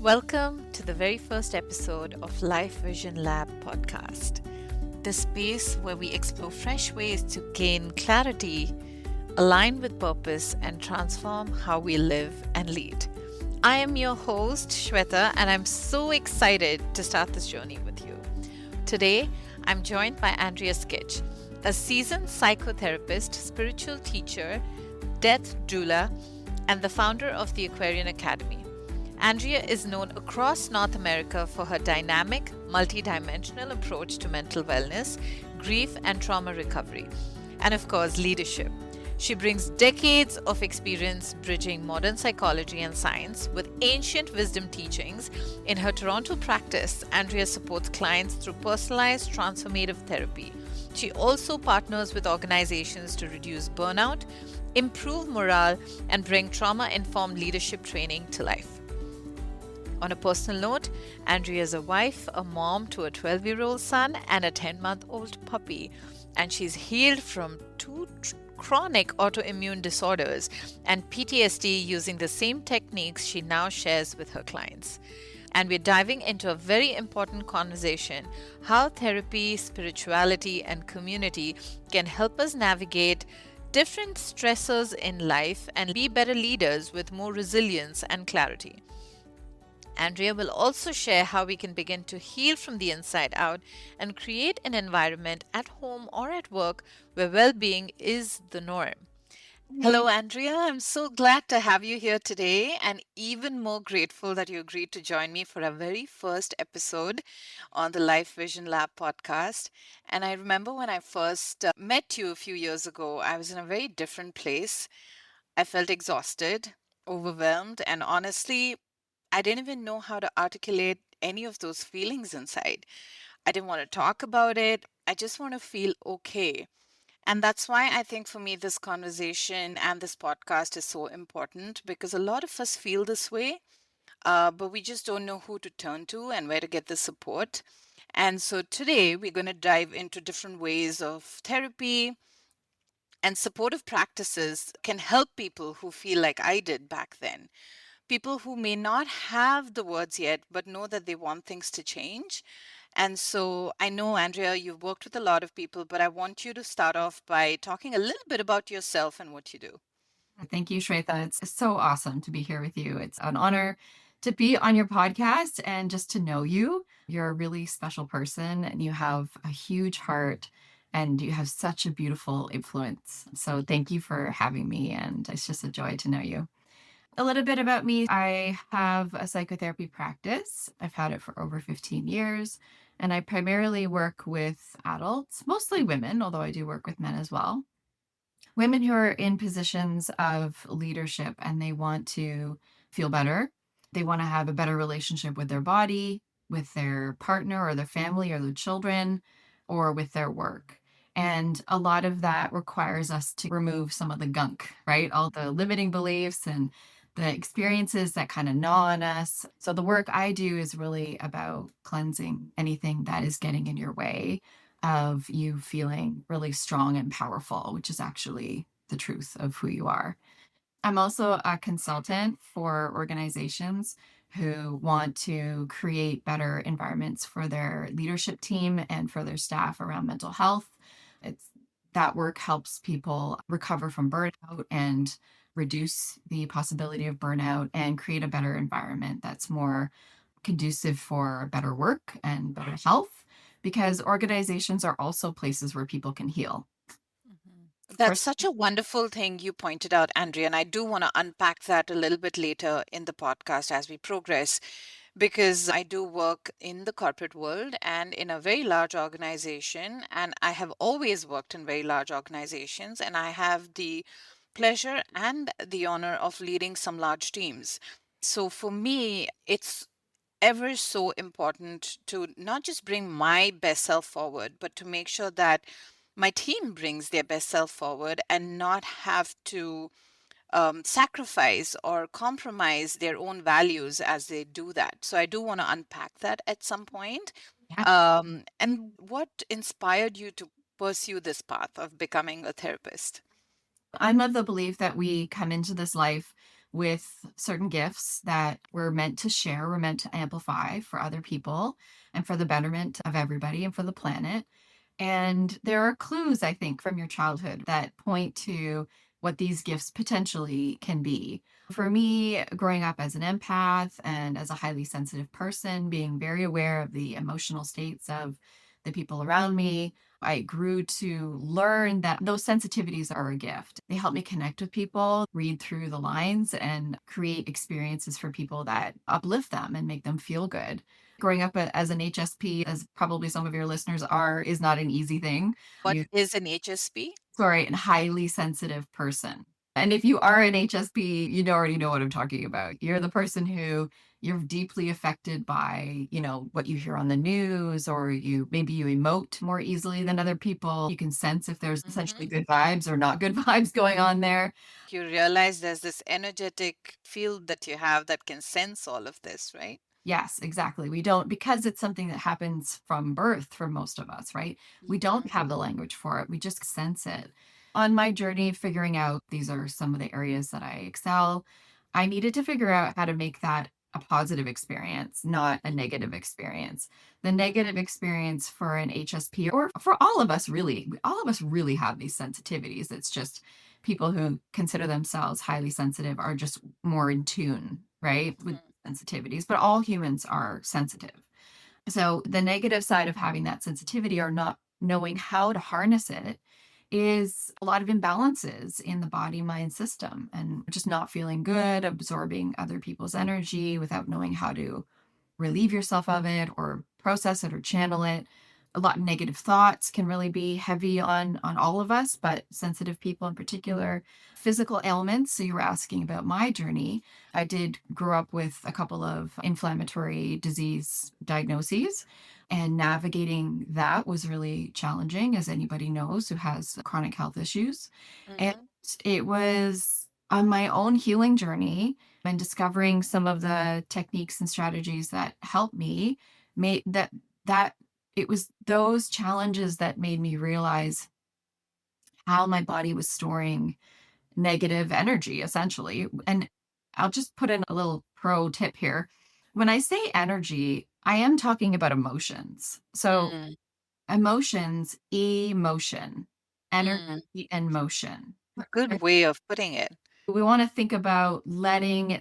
Welcome to the very first episode of Life Vision Lab podcast, the space where we explore fresh ways to gain clarity, align with purpose, and transform how we live and lead. I am your host, Shwetha, and I'm so excited to start this journey with you. Today, I'm joined by Andrea Skitch, a seasoned psychotherapist, spiritual teacher, death doula, and the founder of the Aquarian Academy. Andrea is known across North America for her dynamic, multidimensional approach to mental wellness, grief, and trauma recovery, and of course, leadership. She brings decades of experience bridging modern psychology and science with ancient wisdom teachings. In her Toronto practice, Andrea supports clients through personalized transformative therapy. She also partners with organizations to reduce burnout, improve morale, and bring trauma-informed leadership training to life. On a personal note, Andrea is a wife, a mom to a 12-year-old son, and a 10-month-old puppy. And she's healed from two chronic autoimmune disorders and PTSD using the same techniques she now shares with her clients. And we're diving into a very important conversation: how therapy, spirituality, and community can help us navigate different stressors in life and be better leaders with more resilience and clarity. Andrea will also share how we can begin to heal from the inside out and create an environment at home or at work where well-being is the norm. Hello, Andrea. I'm so glad to have you here today, and even more grateful that you agreed to join me for our very first episode on the Life Vision Lab podcast. And I remember when I first met you a few years ago, I was in a very different place. I felt exhausted, overwhelmed, and honestly, I didn't even know how to articulate any of those feelings inside. I didn't want to talk about it. I just want to feel okay. And that's why I think for me, this conversation and this podcast is so important, because a lot of us feel this way, but we just don't know who to turn to and where to get the support. And so today we're going to dive into different ways of therapy and supportive practices can help people who feel like I did back then. People who may not have the words yet, but know that they want things to change. And so I know, Andrea, you've worked with a lot of people, but I want you to start off by talking a little bit about yourself and what you do. Thank you, Shwetha. It's so awesome to be here with you. It's an honor to be on your podcast and just to know you. You're a really special person and you have a huge heart and you have such a beautiful influence. So thank you for having me. And it's just a joy to know you. A little bit about me: I have a psychotherapy practice. I've had it for over 15 years. And I primarily work with adults, mostly women, although I do work with men as well. Women who are in positions of leadership and they want to feel better. They want to have a better relationship with their body, with their partner or their family or their children, or with their work. And a lot of that requires us to remove some of the gunk, right? All the limiting beliefs and the experiences that kind of gnaw on us. So the work I do is really about cleansing anything that is getting in your way of you feeling really strong and powerful, which is actually the truth of who you are. I'm also a consultant for organizations who want to create better environments for their leadership team and for their staff around mental health. It's that work helps people recover from burnout and reduce the possibility of burnout and create a better environment that's more conducive for better work and better health, because organizations are also places where people can heal. Mhm. Of That's course. such a wonderful thing you pointed out, Andrea, and I do want to unpack that a little bit later in the podcast as we progress, because I do work in the corporate world and in a very large organization, and I have always worked in very large organizations, and I have the pleasure and the honor of leading some large teams. So for me, it's ever so important to not just bring my best self forward, but to make sure that my team brings their best self forward and not have to sacrifice or compromise their own values as they do that. So I do want to unpack that at some point. Yeah. And what inspired you to pursue this path of becoming a therapist? I'm of the belief that we come into this life with certain gifts that we're meant to share, we're meant to amplify for other people and for the betterment of everybody and for the planet. And there are clues, I think, from your childhood that point to what these gifts potentially can be. For me, growing up as an empath and as a highly sensitive person, being very aware of the emotional states of the people around me, I grew to learn that those sensitivities are a gift. They help me connect with people, read through the lines, and create experiences for people that uplift them and make them feel good. Growing up as an HSP, as probably some of your listeners are, is not an easy thing. What is an HSP? Sorry, a highly sensitive person. And if you are an HSP, you already know what I'm talking about. You're the person who you're deeply affected by, what you hear on the news, or maybe you emote more easily than other people. You can sense if there's Hmm. essentially good vibes or not good vibes going on there. You realize there's this energetic field that you have that can sense all of this, right? Yes, exactly. We don't, because it's something that happens from birth for most of us, right? We don't Mhm. have the language for it. We just sense it. On my journey, figuring out these are some of the areas that I excel, I needed to figure out how to make that a positive experience, not a negative experience. The negative experience for an HSP, or for all of us, really, all of us really have these sensitivities. It's just people who consider themselves highly sensitive are just more in tune, right? With Mhm. sensitivities, but all humans are sensitive. So the negative side of having that sensitivity or not knowing how to harness it is a lot of imbalances in the body mind system and just not feeling good, absorbing other people's energy without knowing how to relieve yourself of it or process it or channel it. A lot of negative thoughts can really be heavy on all of us, but sensitive people in particular. Physical ailments. So you were asking about my journey. I did grow up with a couple of inflammatory disease diagnoses, and navigating that was really challenging, as anybody knows who has chronic health issues. And Mhm. it was on my own healing journey and discovering some of the techniques and strategies that helped me made that it was those challenges that made me realize how my body was storing negative energy essentially. And I'll just put in a little pro tip here. When I say energy, I am talking about emotions. So Mm. emotions, emotion, energy Mm. and motion. A good way of putting it. We want to think about letting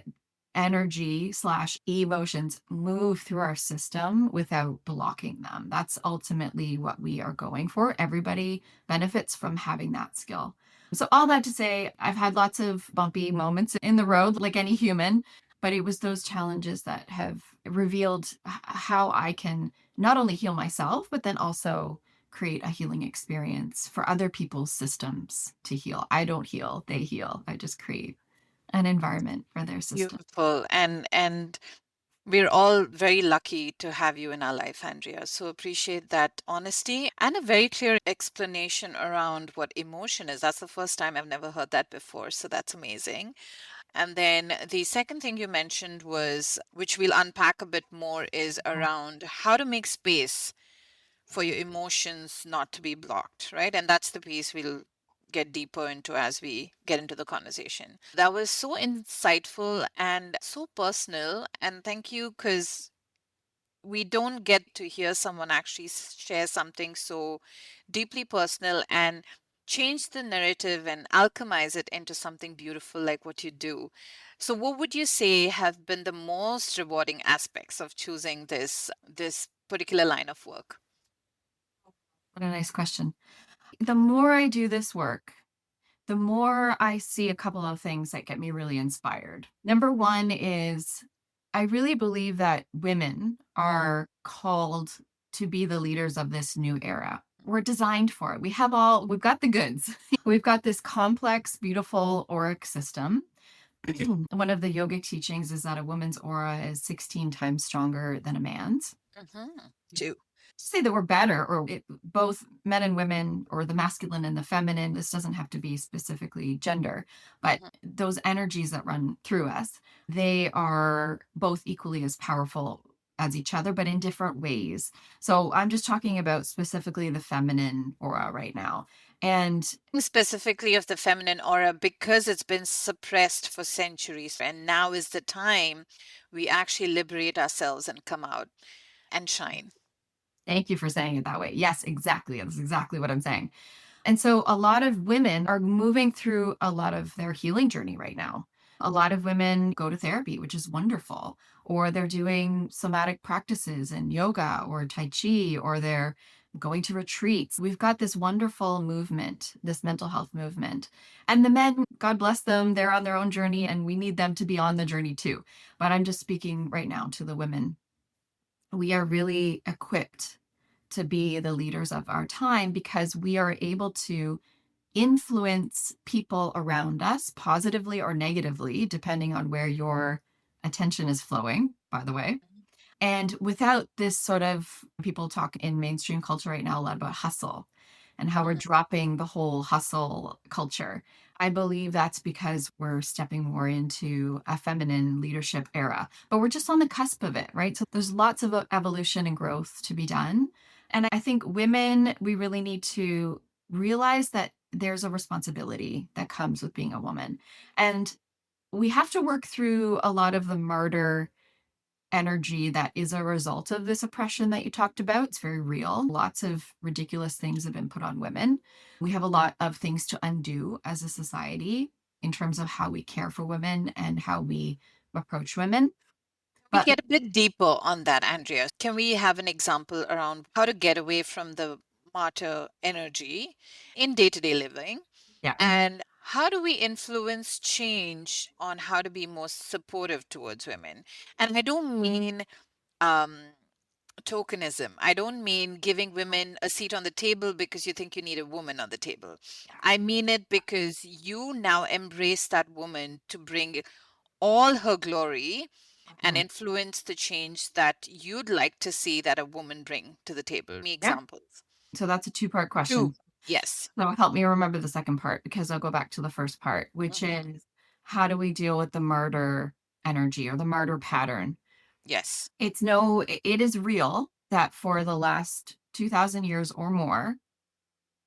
energy slash emotions move through our system without blocking them. That's ultimately what we are going for. Everybody benefits from having that skill. So, all that to say, I've had lots of bumpy moments in the road, like any human, but it was those challenges that have revealed how I can not only heal myself, but then also create a healing experience for other people's systems to heal. I don't heal, they heal. I just create an environment for their system. Beautiful. And we're all very lucky to have you in our life, Andrea. So appreciate that honesty and a very clear explanation around what emotion is. That's the first time I've never heard that before. So that's amazing. And then the second thing you mentioned was, which we'll unpack a bit more, is around how to make space for your emotions not to be blocked, right? And that's the piece we'll get deeper into as we get into the conversation. That was so insightful and so personal. And thank you, because we don't get to hear someone actually share something so deeply personal and change the narrative and alchemize it into something beautiful like what you do. So what would you say have been the most rewarding aspects of choosing this particular line of work? What a nice question. The more I do this work, the more I see a couple of things that get me really inspired. Number one is I really believe that women are called to be the leaders of this new era. We're designed for it. We've got the goods. We've got this complex, beautiful auric system. One of the yogic teachings is that a woman's aura is 16 times stronger than a man's. Mm-hmm. Two. Say that we're better, or both men and women, or the masculine and the feminine. This doesn't have to be specifically gender, but Mm-hmm. those energies that run through us, they are both equally as powerful as each other, but in different ways. So I'm just talking about specifically the feminine aura right now. And Specifically of the feminine aura because it's been suppressed for centuries, and now is the time we actually liberate ourselves and come out and shine. thank you for saying it that way. Yes, exactly. That's exactly what I'm saying. And so a lot of women are moving through a lot of their healing journey right now. A lot of women go to therapy, which is wonderful, or they're doing somatic practices in yoga or Tai Chi, or they're going to retreats. We've got this wonderful movement, this mental health movement. And the men, God bless them, they're on their own journey and we need them to be on the journey too. But I'm just speaking right now to the women. We are really equipped to be the leaders of our time because we are able to influence people around us positively or negatively, depending on where your attention is flowing, by the way. And without this sort of, people talk in mainstream culture right now a lot about hustle and how we're Mhm. dropping the whole hustle culture. I believe that's because we're stepping more into a feminine leadership era, but we're just on the cusp of it, right? So there's lots of evolution and growth to be done. And I think women, we really need to realize that there's a responsibility that comes with being a woman. And we have to work through a lot of the martyr energy that is a result of this oppression that you talked about. It's very real. Lots of ridiculous things have been put on women. We have a lot of things to undo as a society in terms of how we care for women and how we approach women. We But get a bit deeper on that, Andrea. Can we have an example around how to get away from the martyr energy in day to day living? yeah, And how do we influence change on how to be more supportive towards women? And I don't mean um, tokenism. I don't mean giving women a seat on the table because you think you need a woman on the table. I mean it because you now embrace that woman to bring all her glory and mhm, influence the change that you'd like to see that a woman bring to the table. Me yeah. examples. So that's a two-part Two. question. Yes. So help me remember the second part because I'll go back to the first part, which Mhm. is how do we deal with the martyr energy or the martyr pattern? Yes. It is real that for the last 2000 years or more,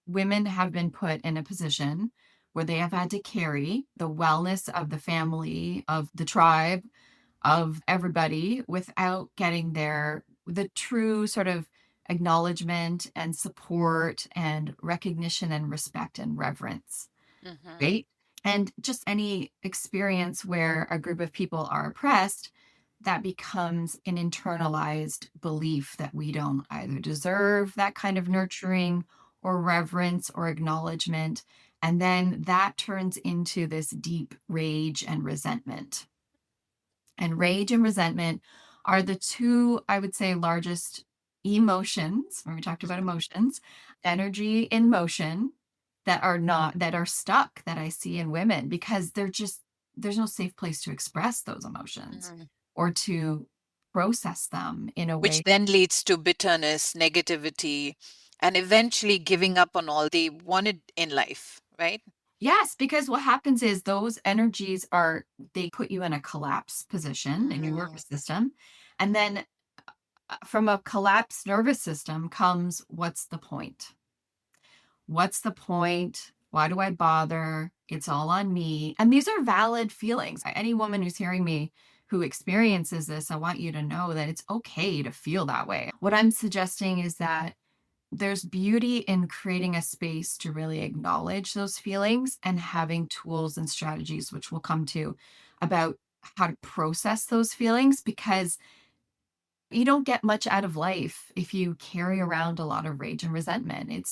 women have been put in a position where they have had to carry the wellness of the family, of the tribe, of everybody without getting the true sort of acknowledgement and support and recognition and respect and reverence, Hmm. right? And just any experience where a group of people are oppressed, that becomes an internalized belief that we don't either deserve that kind of nurturing or reverence or acknowledgement. And then that turns into this deep rage and resentment. And rage and resentment are the two, I would say, largest emotions, when we talked about emotions, energy in motion that are stuck that I see in women because there's no safe place to express those emotions Hmm. or to process them in a Which way. then leads to bitterness, negativity, and eventually giving up on all they wanted in life, right? Yes, because what happens is those energies they put you in a collapse position in your Mm. nervous system. And then from a collapsed nervous system comes what's the point? What's the point? Why do I bother? It's all on me. And these are valid feelings. Any woman who's hearing me who experiences this, I want you to know that it's okay to feel that way. What I'm suggesting is that there's beauty in creating a space to really acknowledge those feelings and having tools and strategies, which we'll come to, about how to process those feelings because you don't get much out of life if you carry around a lot of rage and resentment. It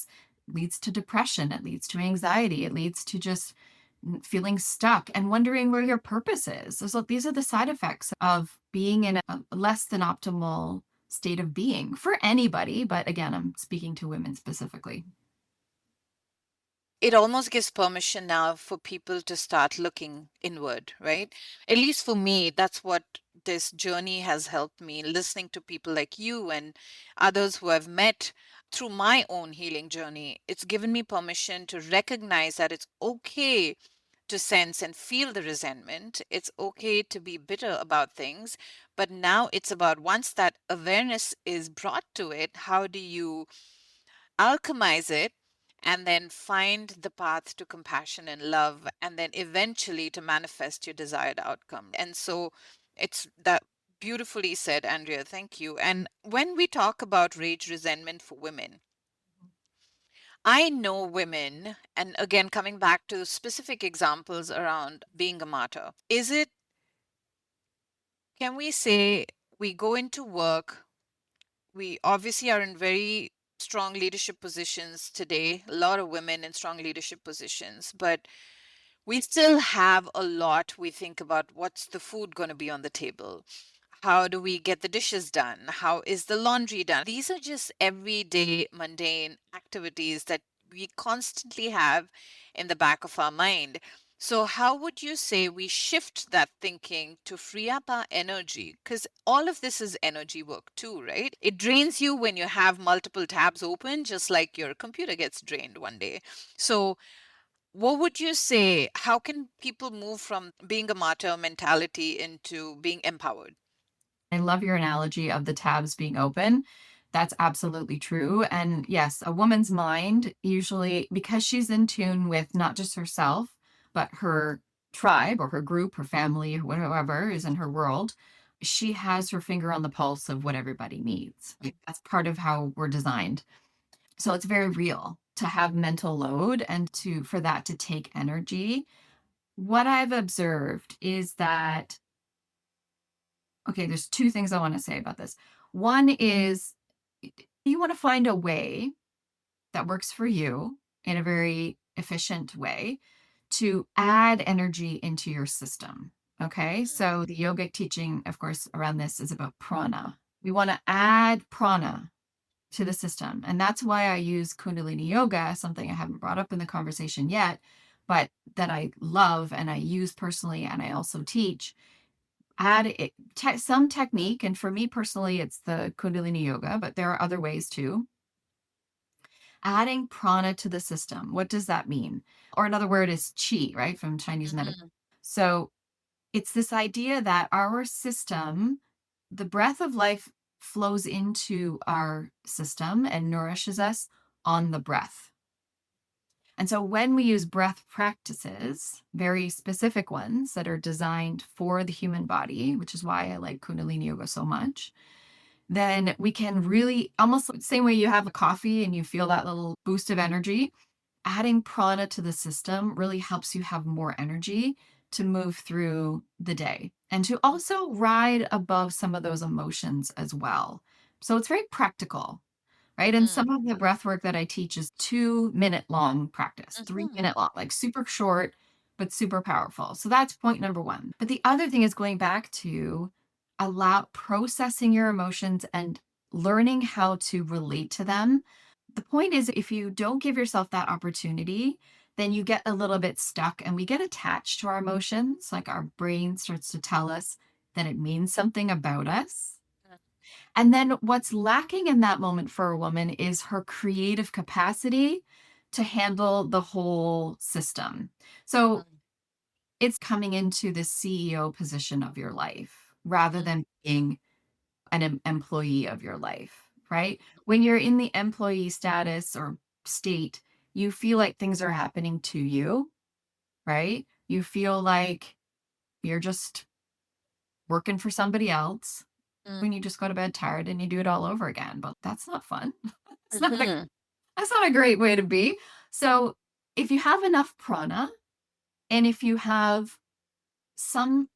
leads to depression, it leads to anxiety, it leads to just feeling stuck and wondering where your purpose is. So these are the side effects of being in a less than optimal state of being for anybody. But again, I'm speaking to women specifically. It almost gives permission now for people to start looking inward, right? At least for me, that's what this journey has helped me, listening to people like you and others who I've met through my own healing journey. It's given me permission to recognize that it's okay to sense and feel the resentment. It's okay to be bitter about things. But now it's about, once that awareness is brought to it, how do you alchemize it and then find the path to compassion and love, and then eventually to manifest your desired outcome? And so it's that beautifully said, Andrea. Thank you. And when we talk about rage resentment for women, I know women, and again, coming back to specific examples around being a martyr, can we say we go into work, we obviously are in very strong leadership positions today, a lot of women in strong leadership positions, but we still have a lot we think about: what's the food going to be on the table? How do we get the dishes done? How is the laundry done? These are just everyday mundane activities that we constantly have in the back of our mind. So, how would you say we shift that thinking to free up our energy? Because all of this is energy work too, right? It drains you when you have multiple tabs open, just like your computer gets drained one day. So, what would you say? How can people move from being a martyr mentality into being empowered? I love your analogy of the tabs being open. That's absolutely true. And yes, a woman's mind usually, because she's in tune with not just herself, but her tribe or her group, her family, whatever is in her world, she has her finger on the pulse of what everybody needs. Like, that's part of how we're designed. So it's very real to have mental load and to for that to take energy. What I've observed is that, okay, there's two things I want to say about this. One is you want to find a way that works for you in a very efficient way to add energy into your system. Okay. So the yogic teaching, of course, around this is about prana. We want to add prana to the system. And that's why I use Kundalini yoga, something I haven't brought up in the conversation yet, but that I love and I use personally and I also teach. Add some technique. And for me personally, it's the Kundalini yoga, but there are other ways too. Adding prana to the system. What does that mean? Or another word is qi, right? From Chinese medicine. Mhm. So it's this idea that our system, the breath of life flows into our system and nourishes us on the breath. And so when we use breath practices, very specific ones that are designed for the human body, which is why I like Kundalini yoga so much, then we can really, almost the same way you have a coffee and you feel that little boost of energy, adding prana to the system really helps you have more energy to move through the day and to also ride above some of those emotions as well. So it's very practical, right? And Mm. some of the breath work that I teach is 2 minute long practice, three Mhm. minute long, like super short, but super powerful. So that's point number one. But the other thing is going back to allow processing your emotions and learning how to relate to them. The point is, if you don't give yourself that opportunity, then you get a little bit stuck and we get attached to our emotions. Like our brain starts to tell us that it means something about us. And then what's lacking in that moment for a woman is her creative capacity to handle the whole system. So Mm. it's coming into the CEO position of your life rather Mm. than being an employee of your life, right? When you're in the employee status or state, you feel like things are happening to you, right? You feel like you're just working for somebody else Mm. when you just go to bed tired and you do it all over again. But that's not fun. It's not a, Mhm. that's not a great way to be. So if you have enough prana and if you have some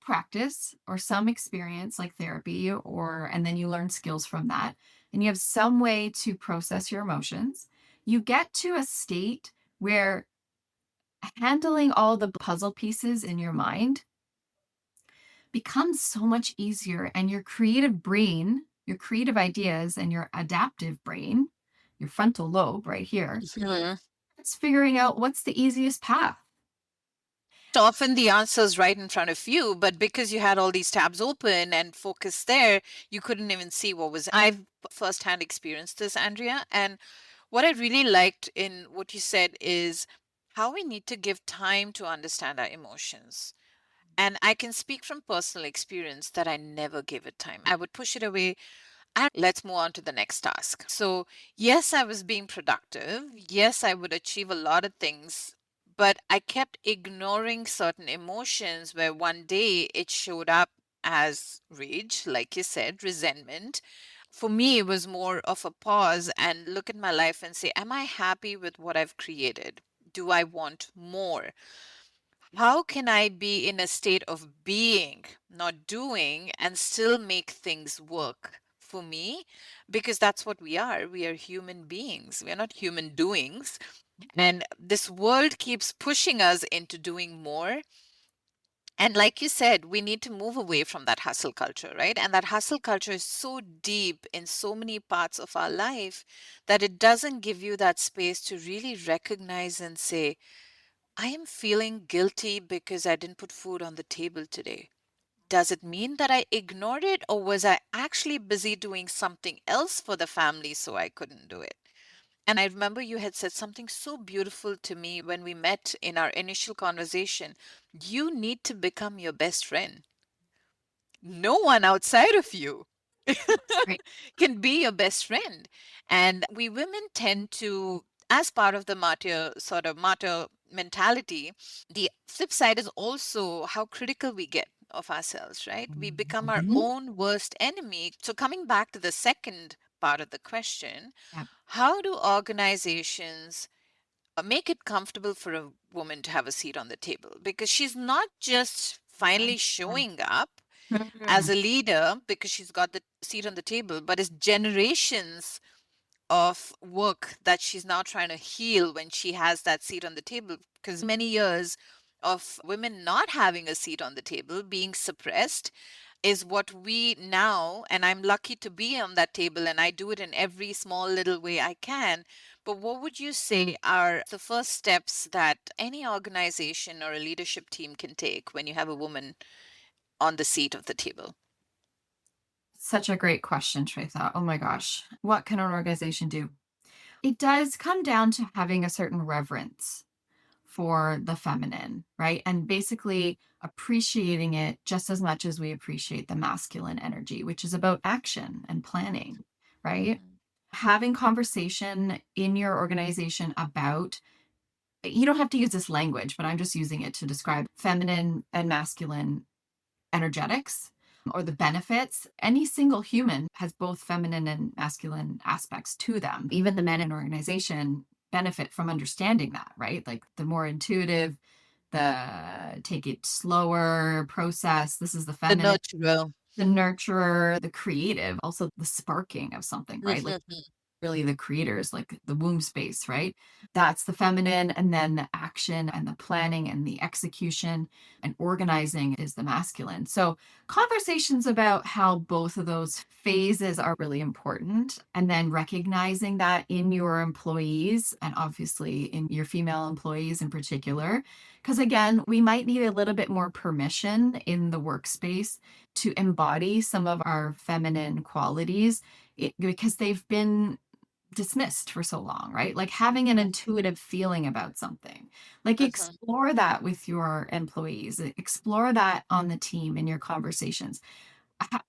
practice or some experience like therapy or and then you learn skills from that and you have some way to process your emotions, you get to a state where handling all the puzzle pieces in your mind becomes so much easier and your creative brain, your creative ideas and your adaptive brain, your frontal lobe right here, Mhm. it's figuring out what's the easiest path. So often the answer is right in front of you, but because you had all these tabs open and focused there, you couldn't even see what was. I've firsthand experienced this, Andrea. And what I really liked in what you said is how we need to give time to understand our emotions. And I can speak from personal experience that I never gave it time. I would push it away and let's move on to the next task. So, yes, I was being productive. Yes, I would achieve a lot of things, but I kept ignoring certain emotions where one day it showed up as rage, like you said, resentment. For me, it was more of a pause and look at my life and say, am I happy with what I've created? Do I want more? How can I be in a state of being, not doing, and still make things work for me? Because that's what we are. We are human beings. We are not human doings. And this world keeps pushing us into doing more. And like you said, we need to move away from that hustle culture, right? And that hustle culture is so deep in so many parts of our life that it doesn't give you that space to really recognize and say, I am feeling guilty because I didn't put food on the table today. Does it mean that I ignored it, or was I actually busy doing something else for the family so I couldn't do it? And I remember you had said something so beautiful to me when we met in our initial conversation. You need to become your best friend. No one outside of you Right. can be your best friend. And we women tend to, as part of the martyr mentality, the flip side is also how critical we get of ourselves, right? We become our Mhm. own worst enemy. So, coming back to the second part of the question, Yeah. how do organizations make it comfortable for a woman to have a seat on the table? Because she's not just finally showing up as Mhm. a leader because she's got the seat on the table, but it's generations of work that she's now trying to heal when she has that seat on the table. Because many years of women not having a seat on the table, being suppressed, is what we now, and I'm lucky to be on that table and I do it in every small little way I can. But what would you say are the first steps that any organization or a leadership team can take when you have a woman on the seat of the table? Such a great question, Shwetha. Oh my gosh. What can an organization do? It does come down to having a certain reverence for the feminine, right? And basically appreciating it just as much as we appreciate the masculine energy, which is about action and planning, right? Mhm. Having conversation in your organization about, you don't have to use this language, but I'm just using it to describe feminine and masculine energetics or the benefits. Any single human has both feminine and masculine aspects to them. Even the men in organization benefit from understanding that, right? Like the more intuitive, the take it slower process. This is the The feminine, nurturer. the nurturer, the creative, also the sparking of something, right? Like Mhm. really the creators, like the womb space, right? That's the feminine. And then the action and the planning and the execution and organizing is the masculine. So, conversations about how both of those phases are really important. And then recognizing that in your employees and obviously in your female employees in particular. Because again, we might need a little bit more permission in the workspace to embody some of our feminine qualities because they've been dismissed for so long, right? Like having an intuitive feeling about something. Like Mhm. explore that with your employees, explore that on the team in your conversations.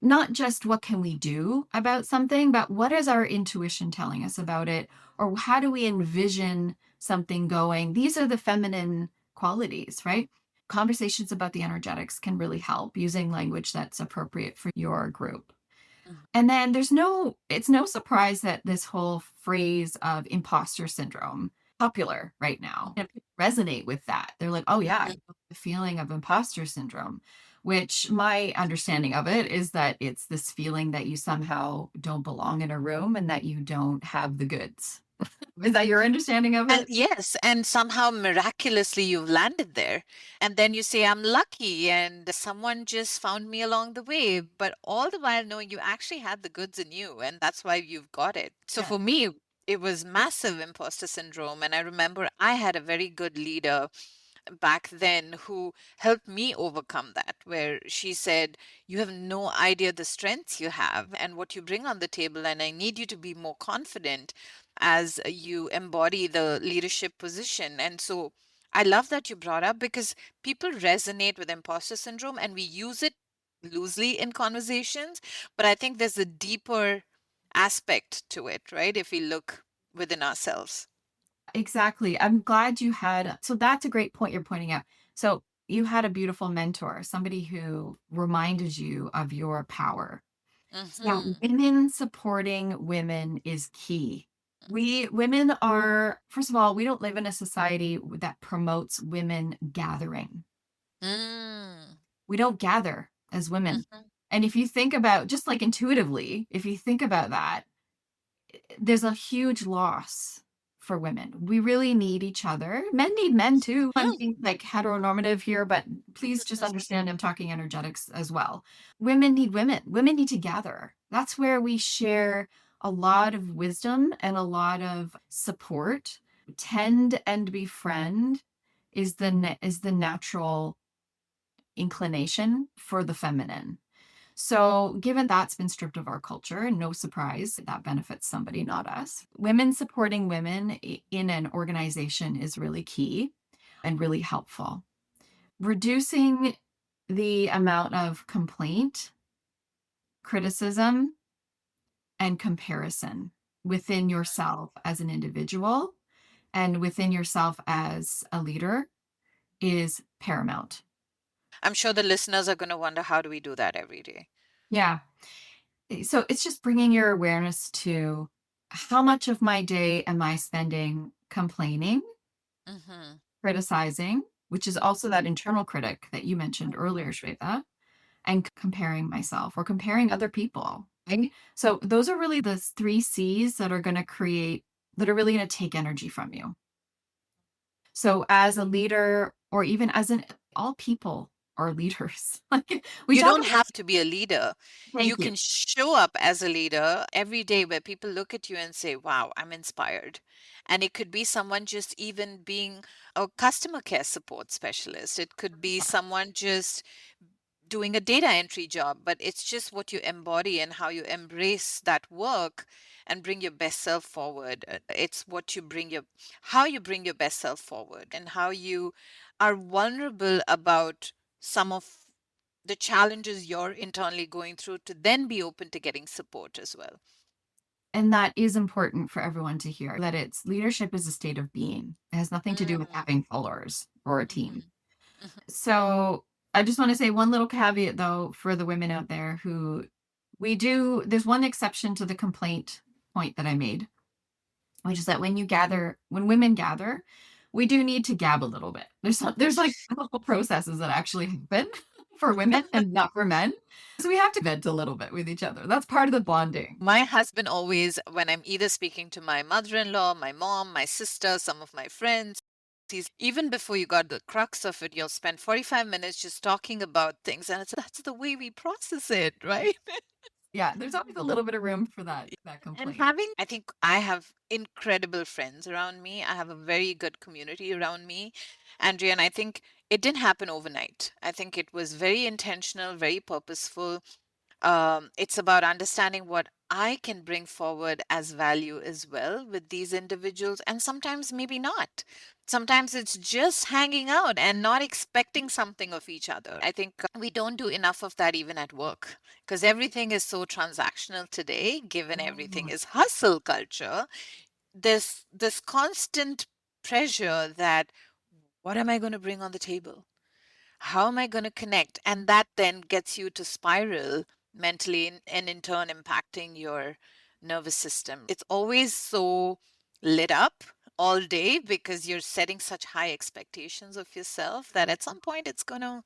Not just what can we do about something, but what is our intuition telling us about it? Or how do we envision something going? These are the feminine qualities, right? Conversations about the energetics can really help using language that's appropriate for your group. Mhm. And then it's no surprise that this whole phrase of imposter syndrome popular right now. And people resonate with that. They're like, oh yeah, I Mhm. know the feeling of imposter syndrome, which my understanding of it is that it's this feeling that you somehow don't belong in a room and that you don't have the goods. Is that your understanding of And it? yes, and somehow miraculously you've landed there. And then you say, I'm lucky, and someone just found me along the way. But all the while knowing you actually had the goods in you, and that's why you've got it. So Yeah. for me, it was massive imposter syndrome. And I remember I had a very good leader back then who helped me overcome that, where she said, you have no idea the strengths you have and what you bring on the table. And I need you to be more confident as you embody the leadership position. And so I love that you brought up because people resonate with imposter syndrome and we use it loosely in conversations, but I think there's a deeper aspect to it, right? If we look within ourselves. Exactly. I'm glad you had, so that's a great point you're pointing out. So you had a beautiful mentor, somebody who reminded you of your power. So Mm-hmm. women supporting women is key. We women are, first of all, we don't live in a society that promotes women gathering. Mm. We don't gather as women. Mm-hmm. And if you think about, just like intuitively, if you think about that, there's a huge loss for women. We really need each other. Men need men too. I'm being like heteronormative here, but please just understand I'm talking energetics as well. Women need women. Women need to gather. That's where we share a lot of wisdom and a lot of support. Tend and befriend is the natural inclination for the feminine. So, given that's been stripped of our culture, and no surprise, that benefits somebody, not us. Women supporting women in an organization is really key and really helpful. Reducing the amount of complaint, criticism, and comparison within yourself as an individual and within yourself as a leader is paramount. I'm sure the listeners are going to wonder how do we do that every day? Yeah. So it's just bringing your awareness to how much of my day am I spending complaining, Mm-hmm. criticizing, which is also that internal critic that you mentioned earlier, Shweta, and comparing myself or comparing other people. Right? So those are really the three C's that are going to create, that are really going to take energy from you. So as a leader, or even as an, all people are leaders. Like we You talk don't about, have to be a leader. You thank you. can show up as a leader every day where people look at you and say, wow, I'm inspired. And it could be someone just even being a customer care support specialist. It could be someone just doing a data entry job, but it's just what you embody and how you embrace that work and bring your best self forward. It's what you bring your, how you bring your best self forward and how you are vulnerable about some of the challenges you're internally going through to then be open to getting support as well. And that is important for everyone to hear, that it's leadership is a state of being. It has nothing to do with Mm, having followers or a team. mhm, mhm. So I just want to say one little caveat though for the women out there who we do, there's one exception to the complaint point that I made, which is that when you gather, when women gather, we do need to gab a little bit. There's like chemical processes that actually happen for women and not for men. So we have to vent a little bit with each other. That's part of the bonding. My husband always, when I'm either speaking to my mother-in-law, my mom, my sister, some of my friends, he's even before you got the crux of it, you'll spend 45 minutes just talking about things, and it's that's the way we process it, right? Yeah, there's always a little bit of room for that And complaint. having, I think I have incredible friends around me. I have a very good community around me, Andrea, and I think it didn't happen overnight. I think it was very intentional, very purposeful. It's about understanding what I can bring forward as value as well with these individuals, and sometimes maybe not. Sometimes it's just hanging out and not expecting something of each other. I think we don't do enough of that even at work because everything is so transactional today, given everything Oh, is hustle culture. There's this constant pressure that what am I going to bring on the table? How am I going to connect? And that then gets you to spiral mentally and in turn impacting your nervous system. It's always so lit up all day because you're setting such high expectations of yourself that at some point it's going to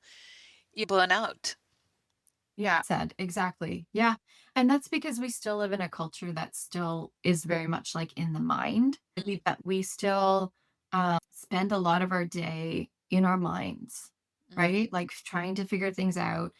you burn out. yeah, said exactly. Yeah. And that's because we still live in a culture that still is very much like in the mind. I believe that we still spend a lot of our day in our minds, Mm-hmm. right? Like trying to figure things out.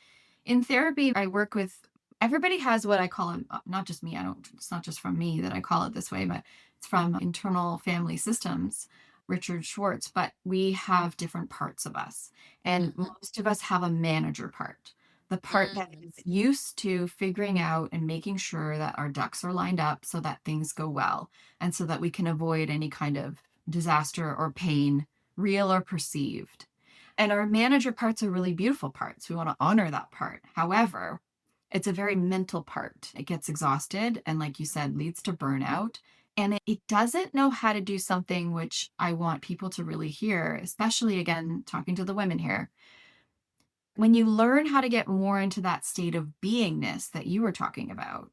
In therapy, I work with everybody has what I call not just me, I don't, it's not just from me that I call it this way, but it's from internal family systems, Richard Schwartz. But we have different parts of us. And Mm-hmm. most of us have a manager part, the part that Mm-hmm. is used to figuring out and making sure that our ducks are lined up so that things go well and so that we can avoid any kind of disaster or pain real or perceived. And our manager part's a really beautiful part. So we want to honor that part. However, it's a very mental part. It gets exhausted and, like you said, leads to burnout. And it doesn't know how to do something which I want people to really hear, especially again, talking to the women here. When you learn how to get more into that state of beingness that you were talking about,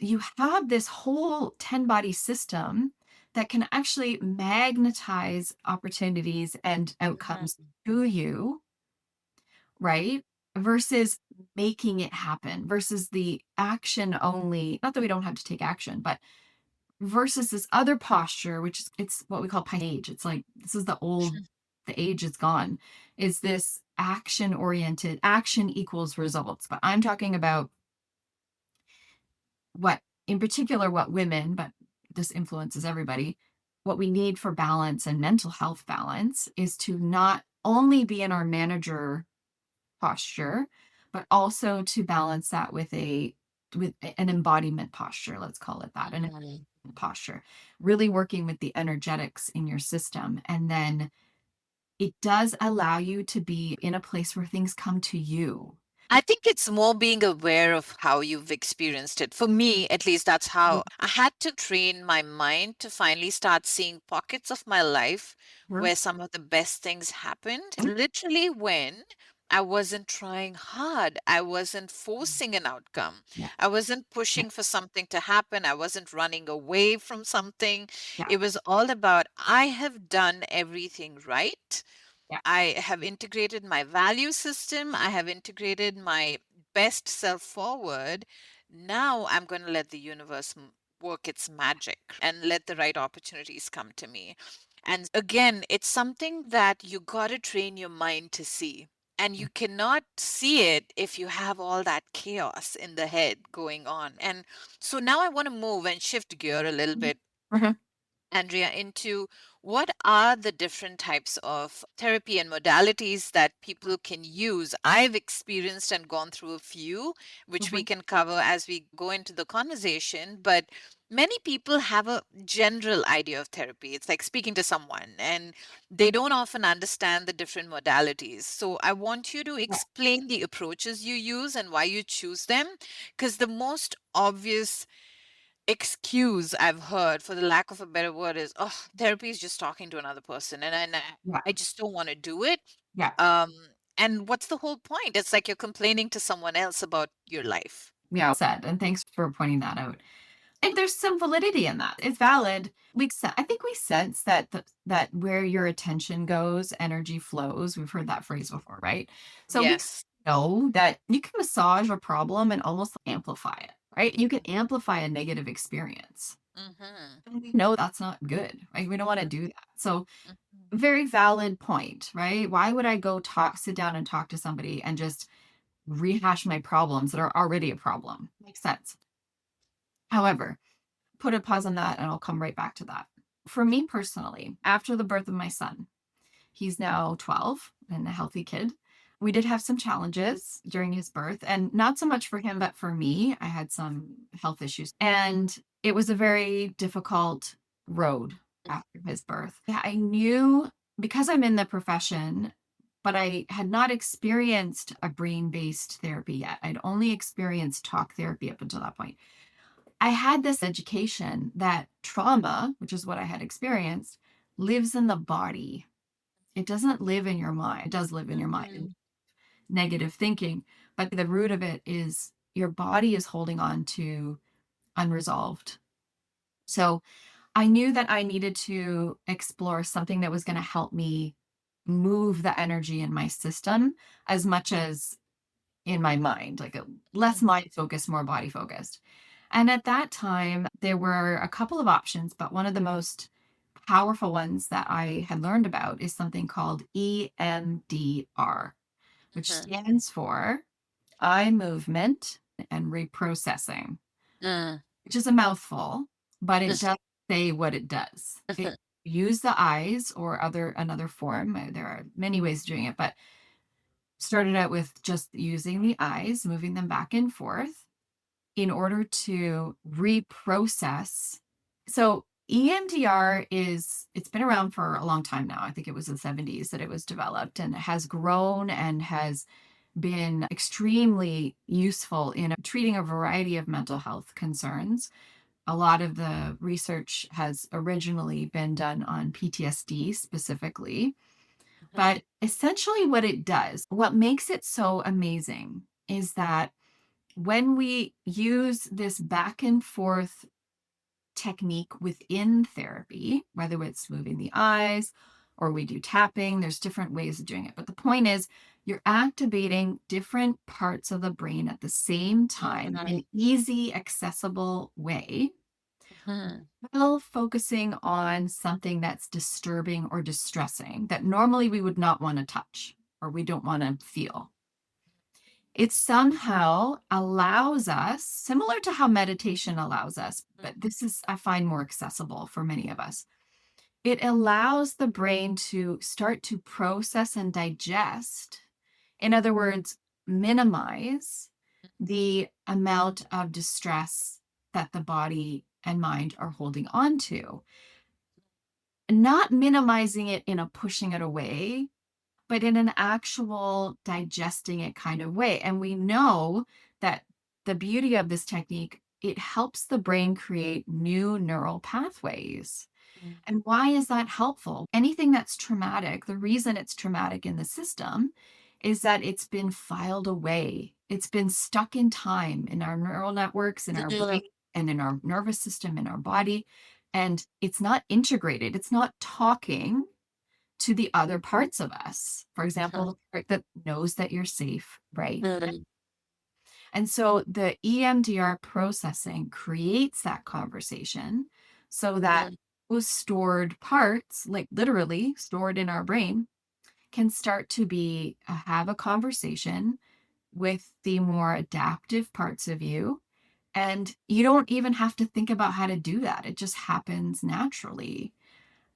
you have this whole 10 body system that can actually magnetize opportunities and Mhm. outcomes to you, right? Versus making it happen, versus the action only, not that we don't have to take action, but versus this other posture, which is it's what we call age. It's like this is the age is gone. Is this action oriented? Action equals results. But I'm talking about what, in particular, what women, but this influences everybody, what we need for balance and mental health balance is to not only be in our manager posture, but also to balance that with an embodiment posture, let's call it that, an Mhm. posture, really working with the energetics in your system. And then it does allow you to be in a place where things come to you. I think it's more being aware of how you've experienced it. For me, at least, that's how I had to train my mind to finally start seeing pockets of my life Mhm. where some of the best things happened. Literally, when I wasn't trying hard, I wasn't forcing an outcome, Yeah. I wasn't Yeah. pushing for something to happen, I wasn't running away from something. Yeah. It was all about, I have done everything right. Yeah. I have integrated my value system. I have integrated my best self forward. Now I'm going to let the universe work its magic and let the right opportunities come to me. And again, it's something that you got to train your mind to see. And you cannot see it if you have all that chaos in the head going on. And so now I want to move and shift gear a little bit, Mhm. Andrea, into what are the different types of therapy and modalities that people can use. I've experienced and gone through a few, which we Mhm. can cover as we go into the conversation, but many people have a general idea of therapy. It's like speaking to someone, and they don't often understand the different modalities. So I want you to Yeah. explain the approaches you use and why you choose them, because the most obvious excuse I've heard, for the lack of a better word, is, oh, therapy is just talking to another person, and Yeah. I just don't want to do it. Yeah. Um, and what's the whole point? It's like you're complaining to someone else about your life. Yeah. Said. And thanks for pointing that out. And there's some validity in that. It's valid. I think we sense that that where your attention goes, energy flows. We've heard that phrase before, right? So we Yes. know that you can massage a problem and almost amplify it, right? You can amplify a negative experience. Mm-hmm. And we know that's not good, right? We don't want to do that. So Mm-hmm. very valid point, right? Why would I go sit down and talk to somebody and just rehash my problems that are already a problem? Makes sense. However, put a pause on that and I'll come right back to that. For me personally, after the birth of my son, he's now 12 and a healthy kid. We did have some challenges during his birth, and not so much for him, but for me. I had some health issues, and it was a very difficult road after his birth. Yeah, I knew because I'm in the profession, but I had not experienced a brain based therapy yet. I'd only experienced talk therapy up until that point. I had this education that trauma, which is what I had experienced, lives in the body. It doesn't live in your mind. It does live in your mind and Mm-hmm. negative thinking, but the root of it is your body is holding on to unresolved. So I knew that I needed to explore something that was going to help me move the energy in my system as much as in my mind, like a less mind focused, more body focused. And at that time, there were a couple of options, but one of the most powerful ones that I had learned about is something called EMDR, which Mm-hmm. stands for eye movement and reprocessing, which is a mouthful, but it does say what it does. Mm-hmm. It use the eyes or another form. There are many ways of doing it, but started out with just using the eyes, moving them back and forth in order to reprocess. So EMDR it's been around for a long time now. I think it was the 70s that it was developed, and it has grown and has been extremely useful in treating a variety of mental health concerns. A lot of the research has originally been done on PTSD specifically, Mhm. but essentially what it does, what makes it so amazing is that when we use this back and forth technique within therapy, whether it's moving the eyes or we do tapping, there's different ways of doing it. But the point is, you're activating different parts of the brain at the same time in Mhm. an easy, accessible way, Mhm. while focusing on something that's disturbing or distressing that normally we would not want to touch or we don't want to feel. It somehow allows us, similar to how meditation allows us, but this is, I find, more accessible for many of us. It allows the brain to start to process and digest, in other words, minimize the amount of distress that the body and mind are holding on to. Not minimizing it in a pushing it away, but in an actual digesting it kind of way. And we know that the beauty of this technique, it helps the brain create new neural pathways. Mhm. And why is that helpful? Anything that's traumatic, the reason it's traumatic in the system is that it's been filed away. It's been stuck in time in our neural networks, in our brain, and in our nervous system, in our body. And it's not integrated. It's not talking to the other parts of us. For example, Mhm. the part that knows that you're safe, right? Mhm. And so the EMDR processing creates that conversation so that Mhm. those stored parts, like literally stored in our brain, can start to be have a conversation with the more adaptive parts of you. And you don't even have to think about how to do that. It just happens naturally.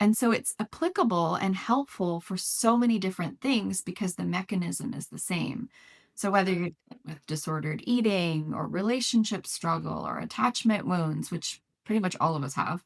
And so it's applicable and helpful for so many different things because the mechanism is the same. So whether you're dealing with disordered eating or relationship struggle or attachment wounds, which pretty much all of us have,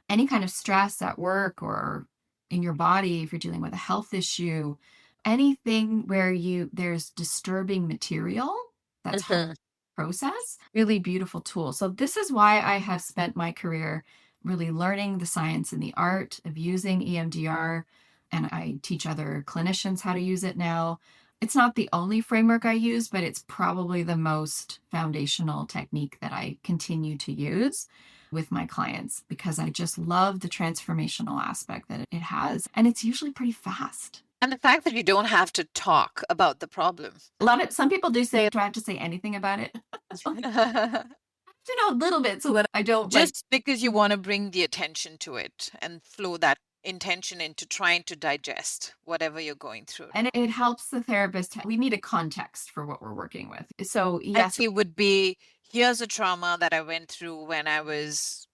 any kind of stress at work or in your body, if you're dealing with a health issue, anything where there's disturbing material that's hard Mhm. to process, really beautiful tool. So this is why I have spent my career really learning the science and the art of using EMDR, and I teach other clinicians how to use it now. It's not the only framework I use, but it's probably the most foundational technique that I continue to use with my clients because I just love the transformational aspect that it has. And it's usually pretty fast. And the fact that you don't have to talk about the problem. Some people do say, do I have to say anything about it? Like, I have to know a little bit so that I don't like, Just because you want to bring the attention to it and flow that intention into trying to digest whatever you're going through. and it helps the therapist. We need a context for what we're working with. So, I yes, see would be here's a trauma that I went through when I was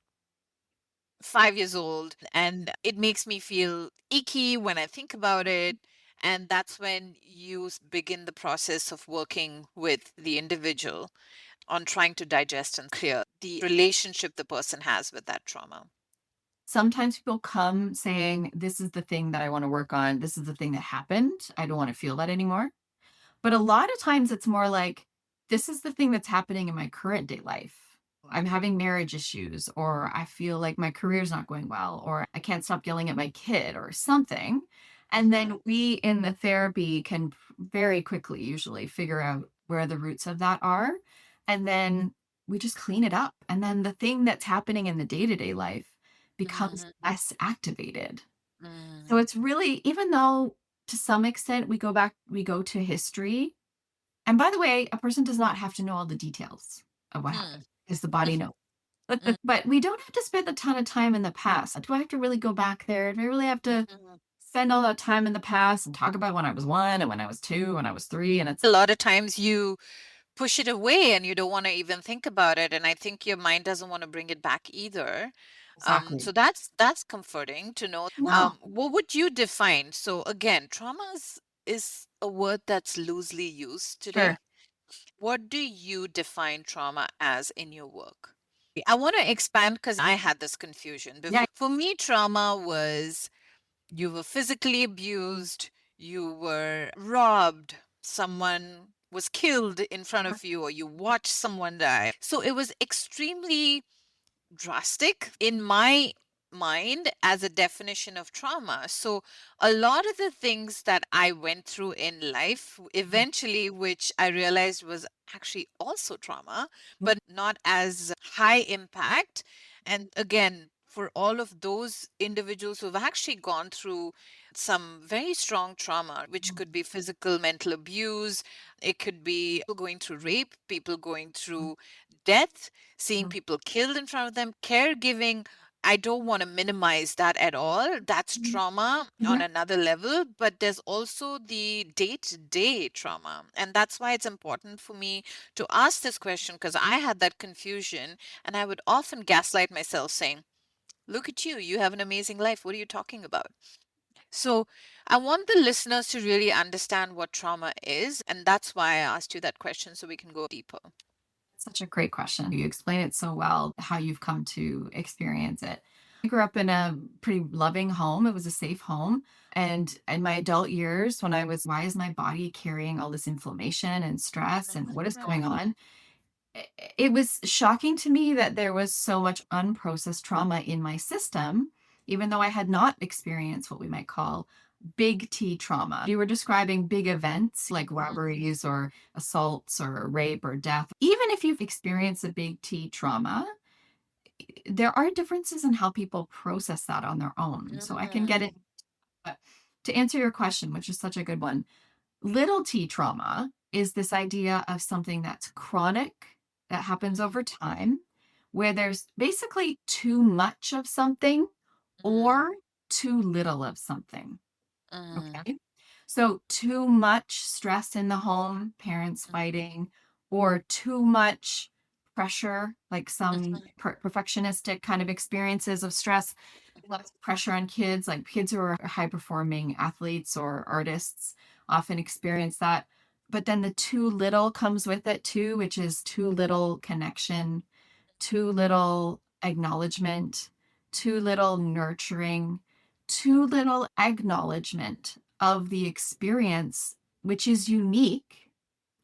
5 years old, and it makes me feel icky when I think about it. And that's when you begin the process of working with the individual on trying to digest and clear the relationship the person has with that trauma. sometimes people come saying, this is the thing that I want to work on. This is the thing that happened. I don't want to feel that anymore. But a lot of times it's more like, this is the thing that's happening in my current day life. I'm having marriage issues, or I feel like my career's not going well, or I can't stop yelling at my kid, or something. And Mhm. then we in the therapy can very quickly usually figure out where the roots of that are. And then we just clean it up. And then the thing that's happening in the day to day life becomes Mhm. less activated. So Mm. it's really, even though to some extent we go to history. And by the way, a person does not have to know all the details of what Mm. happened because the body knows. Mm. But we don't have to spend a ton of time in the past. Do I have to really go back there? Do I really have to Mhm. spend all that time in the past and talk about when I was one and when I was two, when I was three? And it's A lot of times you push it away and you don't want to even think about it, and I think your mind doesn't want to bring it back either. So exactly. that's comforting to know. No, What would you define? So again, trauma is a word that's loosely used sure. today. What do you define trauma as in your work? I want to expand because I had this confusion. Yeah. For me, trauma was you were physically abused, you were robbed, someone was killed in front of you, or you watched someone die. So it was extremely drastic in my mind as a definition of trauma. So a lot of the things that I went through in life eventually, which I realized was actually also trauma, but not as high impact. And again, for all of those individuals who've actually gone through some very strong trauma, which could be physical, mental abuse, it could be people going through rape, people going through death, seeing people killed in front of them, caregiving. I don't want to minimize that at all. That's trauma on Yeah. another level, but there's also the day to day trauma. And that's why it's important for me to ask this question because I had that confusion and I would often gaslight myself saying, look at you, you have an amazing life. What are you talking about? So I want the listeners to really understand what trauma is. And that's why I asked you that question so we can go deeper. Such a great question. You explain it so well, how you've come to experience it. I grew up in a pretty loving home. It was a safe home. And in my adult years, when I was, why is my body carrying all this inflammation and stress and what is going on? i- it was shocking to me that there was so much unprocessed trauma in my system, even though I had not experienced what we might call big T trauma. You were describing big events like robberies or assaults or rape or death. Even if you've experienced a big T trauma, there are differences in how people process that on their own. So I can get it. But to answer your question, which is such a good one, little t trauma is this idea of something that's chronic, that happens over time, where there's basically too much of something or too little of something. Mm, Okay. So, too much stress in the home, parents fighting, or too much pressure, like some perfectionistic kind of experiences of stress, lots of pressure on kids, like kids who are high performing athletes or artists often experience that. But then the too little comes with it too, which is too little connection, too little acknowledgement, too little nurturing, too little acknowledgement of the experience, which is unique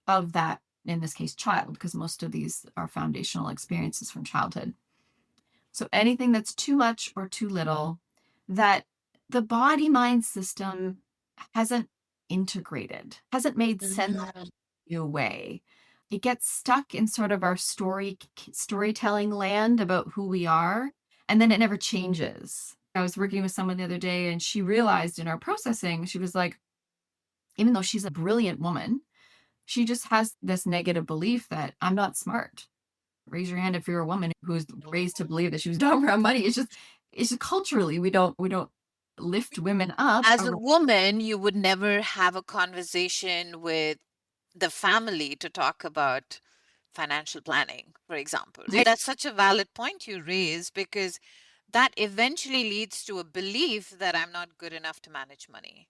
of that, in this case, child, because most of these are foundational experiences from childhood. So anything that's too much or too little that the body mind system hasn't integrated, hasn't made sense in a way. It gets stuck in sort of our storytelling land about who we are, and then it never changes. I was working with someone the other day, and she realized in our processing, she was like, even though she's a brilliant woman, she just has this negative belief that I'm not smart. Raise your hand if you're a woman who's raised to believe that she was dumb around money. It's just culturally we don't lift women up. As a woman, you would never have a conversation with the family to talk about financial planning, for example. So Right? that's such a valid point you raise because that eventually leads to a belief that I'm not good enough to manage money.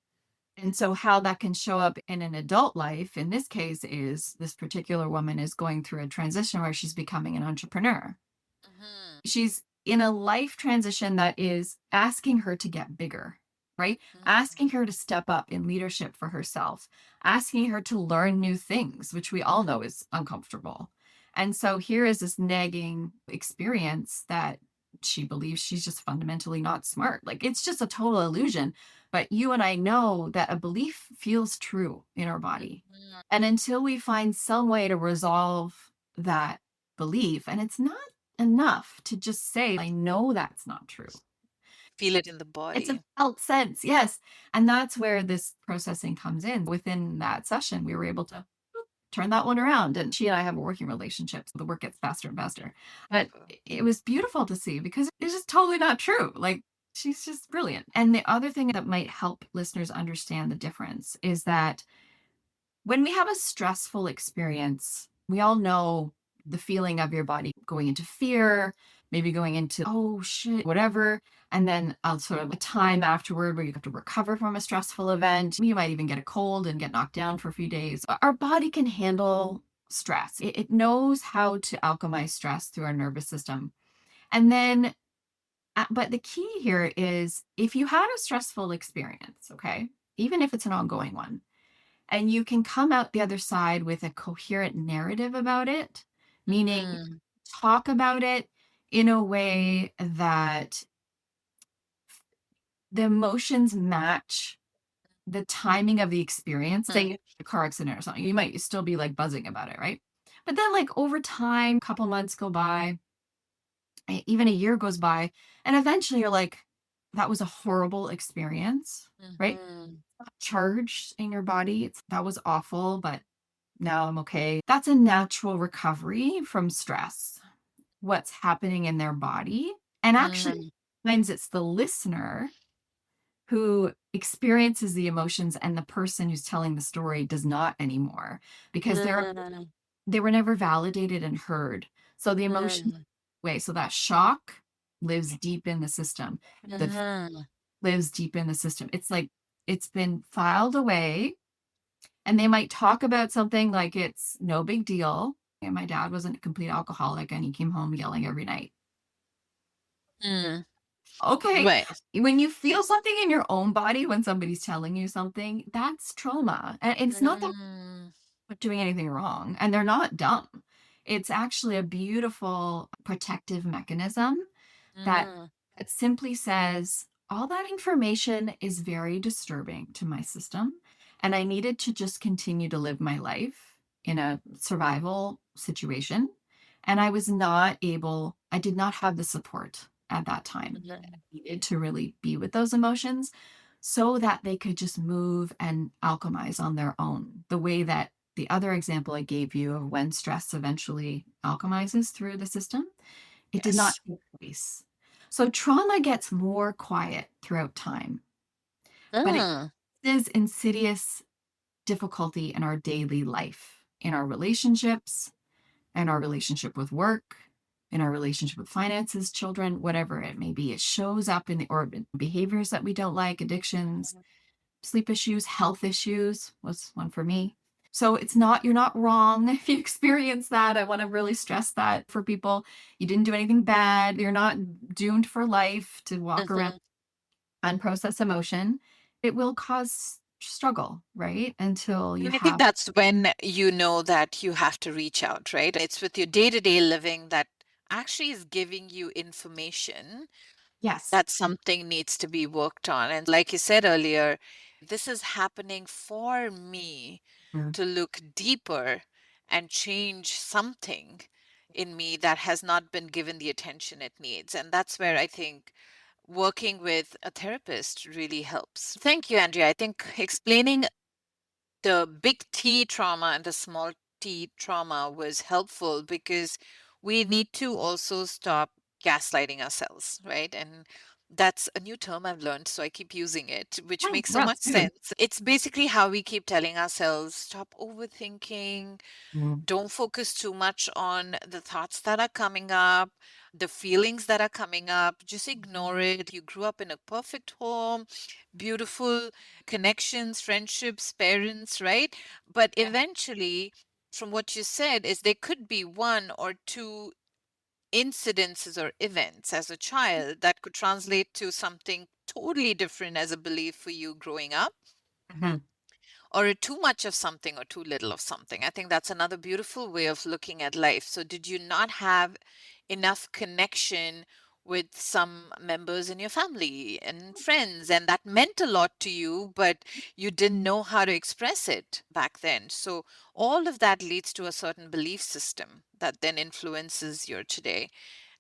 And so how that can show up in an adult life, in this case, is this particular woman is going through a transition where she's becoming an entrepreneur. Mhm, She's in a life transition that is asking her to get bigger, right? mhm, Asking her to step up in leadership for herself, asking her to learn new things, which we all know is uncomfortable. And so here is this nagging experience that she believes she's just fundamentally not smart. Like it's just a total illusion. But you and I know that a belief feels true in our body. mhm. And until we find some way to resolve that belief, and it's not enough to just say, I know that's not true. Feel it in the It's a body. felt sense. Yes. And that's where this processing comes in. Within that session, we were able to turn that one around. And she and I have a working relationship. So the work gets faster and faster. But it was beautiful to see because it's just totally not true. Like she's just brilliant. And the other thing that might help listeners understand the difference is that when we have a stressful experience, we all know the feeling of your body going into fear, maybe going into, oh shit, whatever. And then sort of a time afterward where you have to recover from a stressful event. You might even get a cold and get knocked down for a few days. Our body can handle stress. It knows how to alchemize stress through our nervous system. And then, but the key here is if you had a stressful experience, okay, even if it's an ongoing one, and you can come out the other side with a coherent narrative about it, meaning Mm, talk about it in a way that the emotions match the timing of the experience. Say mm, you had a car accident or something, you might still be like buzzing about it, right? But then, like over time, a couple months go by, even a year goes by, and eventually you're like, that was a horrible experience, right? mhm, Charged in your body. That was awful, but now I'm okay. That's a natural recovery from stress, what's happening in their body. And actually, mm, sometimes it's the listener who experiences the emotions and the person who's telling the story does not anymore because mm, they were never validated and heard. So the emotion mm, way. So that shock lives deep in the system. The mhm, lives deep in the system. It's like it's been filed away, and they might talk about something like it's no big deal. And my dad wasn't a complete alcoholic and he came home yelling every night. mm. Okay. Right. When you feel something in your own body when somebody's telling you something, that's trauma. And it's not that Mm, they're doing anything wrong and they're not dumb. It's actually a beautiful protective mechanism that mhm. it simply says, all that information is very disturbing to my system. And I needed to just continue to live my life in a survival situation. And I was not able, I did not have the support at that time. I Mhm. needed to really be with those emotions so that they could just move and alchemize on their own. The way that the other example I gave you of when stress eventually alchemizes through the system, it did not Yes. take place. So trauma gets more quiet throughout time, but it Mm, is insidious difficulty in our daily life, in our relationships, in our relationship with work, in our relationship with finances, children, whatever it may be. It shows up in the or behaviors that we don't like, addictions, sleep issues, health issues was one for me. So it's not, you're not wrong if you experience that. I want to really stress that for people. You didn't do anything bad. You're not doomed for life to walk around mhm. unprocessed emotion. It will cause struggle, right? Until you And I think have, that's when you know that you have to reach out, right? It's with your day-to-day living that actually is giving you information yes. that something needs to be worked on. And like you said earlier, this is happening for me Mm. to look deeper and change something in me that has not been given the attention it needs. And that's where I think working with a therapist really helps. Thank you, Andrea. I think explaining the big T trauma and the small t trauma was helpful because we need to also stop gaslighting ourselves, right? And that's a new term I've learned, so I keep using it, which Oh, makes so yeah, much dude. sense. It's basically how we keep telling ourselves, stop overthinking, Mm. don't focus too much on the thoughts that are coming up, the feelings that are coming up. Just ignore it. You grew up in a perfect home, beautiful connections, friendships, parents, right? But Yeah. eventually, from what you said, is there could be one or two incidences or events as a child that could translate to something totally different as a belief for you growing up, Mhm. or too much of something or too little of something. I think that's another beautiful way of looking at life. So, did you not have enough connection with some members in your family and friends, and that meant a lot to you, but you didn't know how to express it back then? So, all of that leads to a certain belief system that then influences your today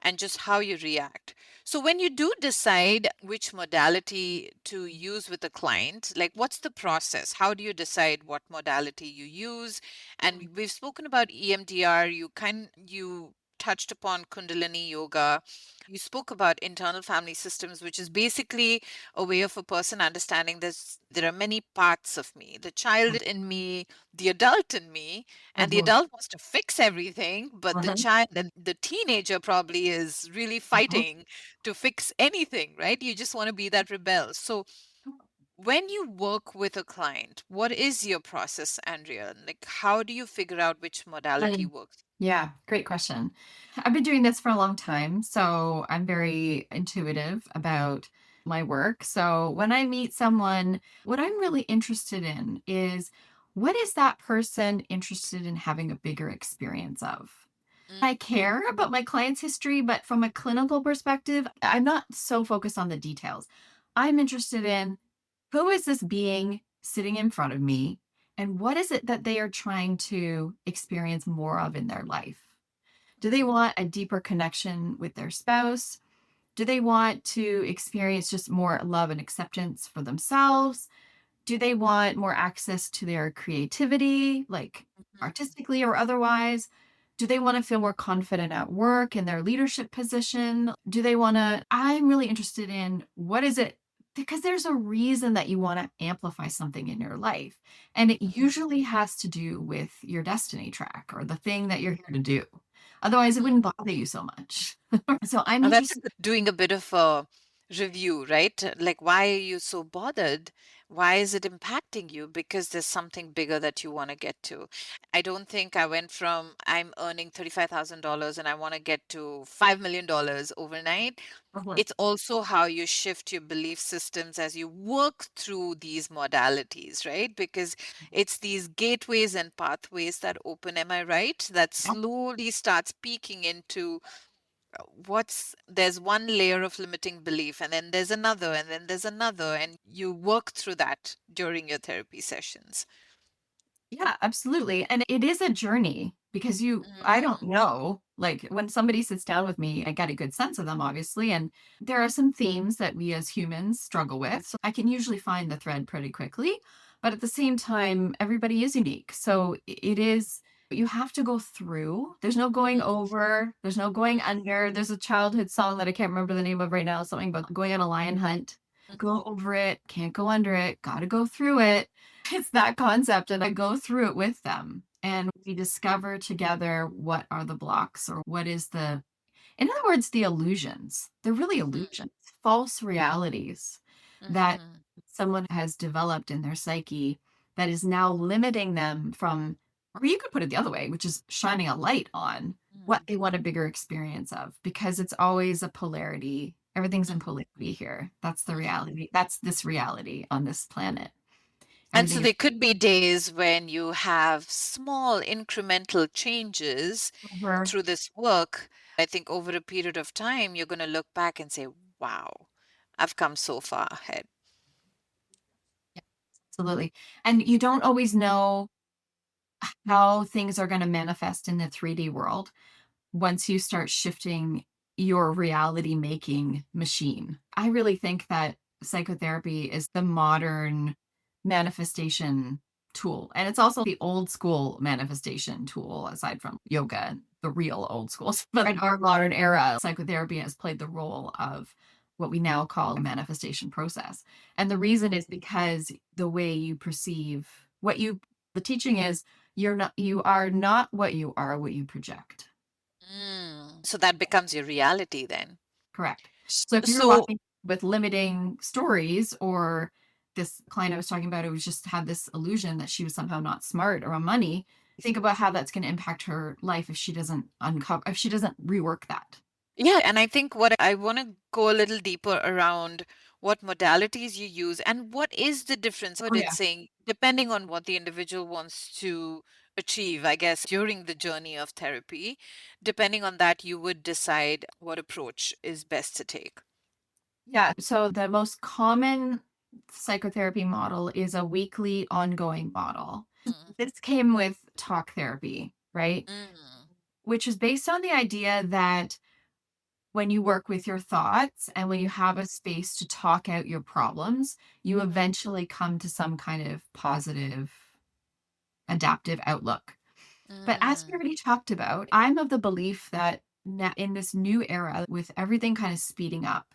and just how you react. So when you do decide which modality to use with a client, like what's the process? How do you decide what modality you use? And we've spoken about EMDR, you touched upon Kundalini yoga. You spoke about internal family systems, which is basically a way of a person understanding this. There are many parts of me, the child in me, the adult in me, and the Mhm. adult wants to fix everything, but the Mhm. child and the teenager probably is really Mhm. fighting to fix anything, right? You just want to be that rebel. So When you work with a client, what is your process, Andrea? Like, how do you figure out which modality Mm. works? Yeah, great question. I've been doing this for a long time, so I'm very intuitive about my work. So when I meet someone, what I'm really interested in is what is that person interested in having a bigger experience of? I care about my client's history, but from a clinical perspective, I'm not so focused on the details. I'm interested in who is this being sitting in front of me, and what is it that they are trying to experience more of in their life? Do they want a deeper connection with their spouse? Do they want to experience just more love and acceptance for themselves? Do they want more access to their creativity, like Mhm. artistically or otherwise? Do they want to feel more confident at work in their leadership position? Do they want to? I'm really interested in what is it? Because there's a reason that you want to amplify something in your life. And it usually has to do with your destiny track or the thing that you're here to do. Otherwise, it Mhm. wouldn't bother you so much. So I'm Now that's interested. doing a bit of a review, right? Like, why are you so bothered? Why is it impacting you? Because there's something bigger that you want to get to. I don't think I went from I'm earning $35,000 and I want to get to $5 million overnight. It's also how you shift your belief systems as you work through these modalities, right? Because it's these gateways and pathways that open, am I right? That slowly starts peeking into there's one layer of limiting belief, and then there's another, and then there's another, and you work through that during your therapy sessions. Yeah, absolutely. And it is a journey because I don't Mm, know. Like when somebody sits down with me, I get a good sense of them, obviously. And there are some themes that we as humans struggle with. So I can usually find the thread pretty quickly. But at the same time, everybody is unique. So it is, you have to go through. There's no going over, there's no going under. There's a childhood song that I can't remember the name of right now, something about going on a lion hunt. Go over it, can't go under it, got to go through it. It's that concept, and I go through it with them, and we discover together what are the blocks or what is the in other words, the illusions. They're really illusions, false realities that mhm, someone has developed in their psyche that is now limiting them from, or you could put it the other way, which is shining a light on what mhm, they want a bigger experience of, because it's always a polarity. Everything's in mhm, polarity here. That's the mhm. reality. That's this reality on this planet. And so Everything is there could be days when you have small incremental changes over. through this work. I think over a period of time, you're going to look back and say, wow, I've come so far ahead. Yeah, absolutely. And you don't always know how things are going to manifest in the 3D world once you start shifting your reality making machine. I really think that psychotherapy is the modern manifestation tool. And it's also the old school manifestation tool, aside from yoga, the real old schools. But in our modern era, psychotherapy has played the role of what we now call a manifestation process. And the reason is because the way you perceive the teaching is you are not what you project. So that becomes your reality then. Correct. So if you're So walking with limiting stories, or this client I was talking about who was just had this illusion that she was somehow not smart around money, think about how that's going to impact her life if she doesn't if she doesn't rework that. yeah, and I think what I want to go a little deeper around what modalities you use and what is the difference. Oh What it's yeah. saying, depending on what the individual wants to achieve, I guess, during the journey of therapy, depending on that, you would decide what approach is best to take. Yeah. So the most common psychotherapy model is a weekly ongoing model. Mm, This came with talk therapy, right? mm, Which is based on the idea that when you work with your thoughts and when you have a space to talk out your problems, you eventually come to some kind of positive, adaptive outlook. But as we mm, already talked about, I'm of the belief that in this new era, with everything kind of speeding up,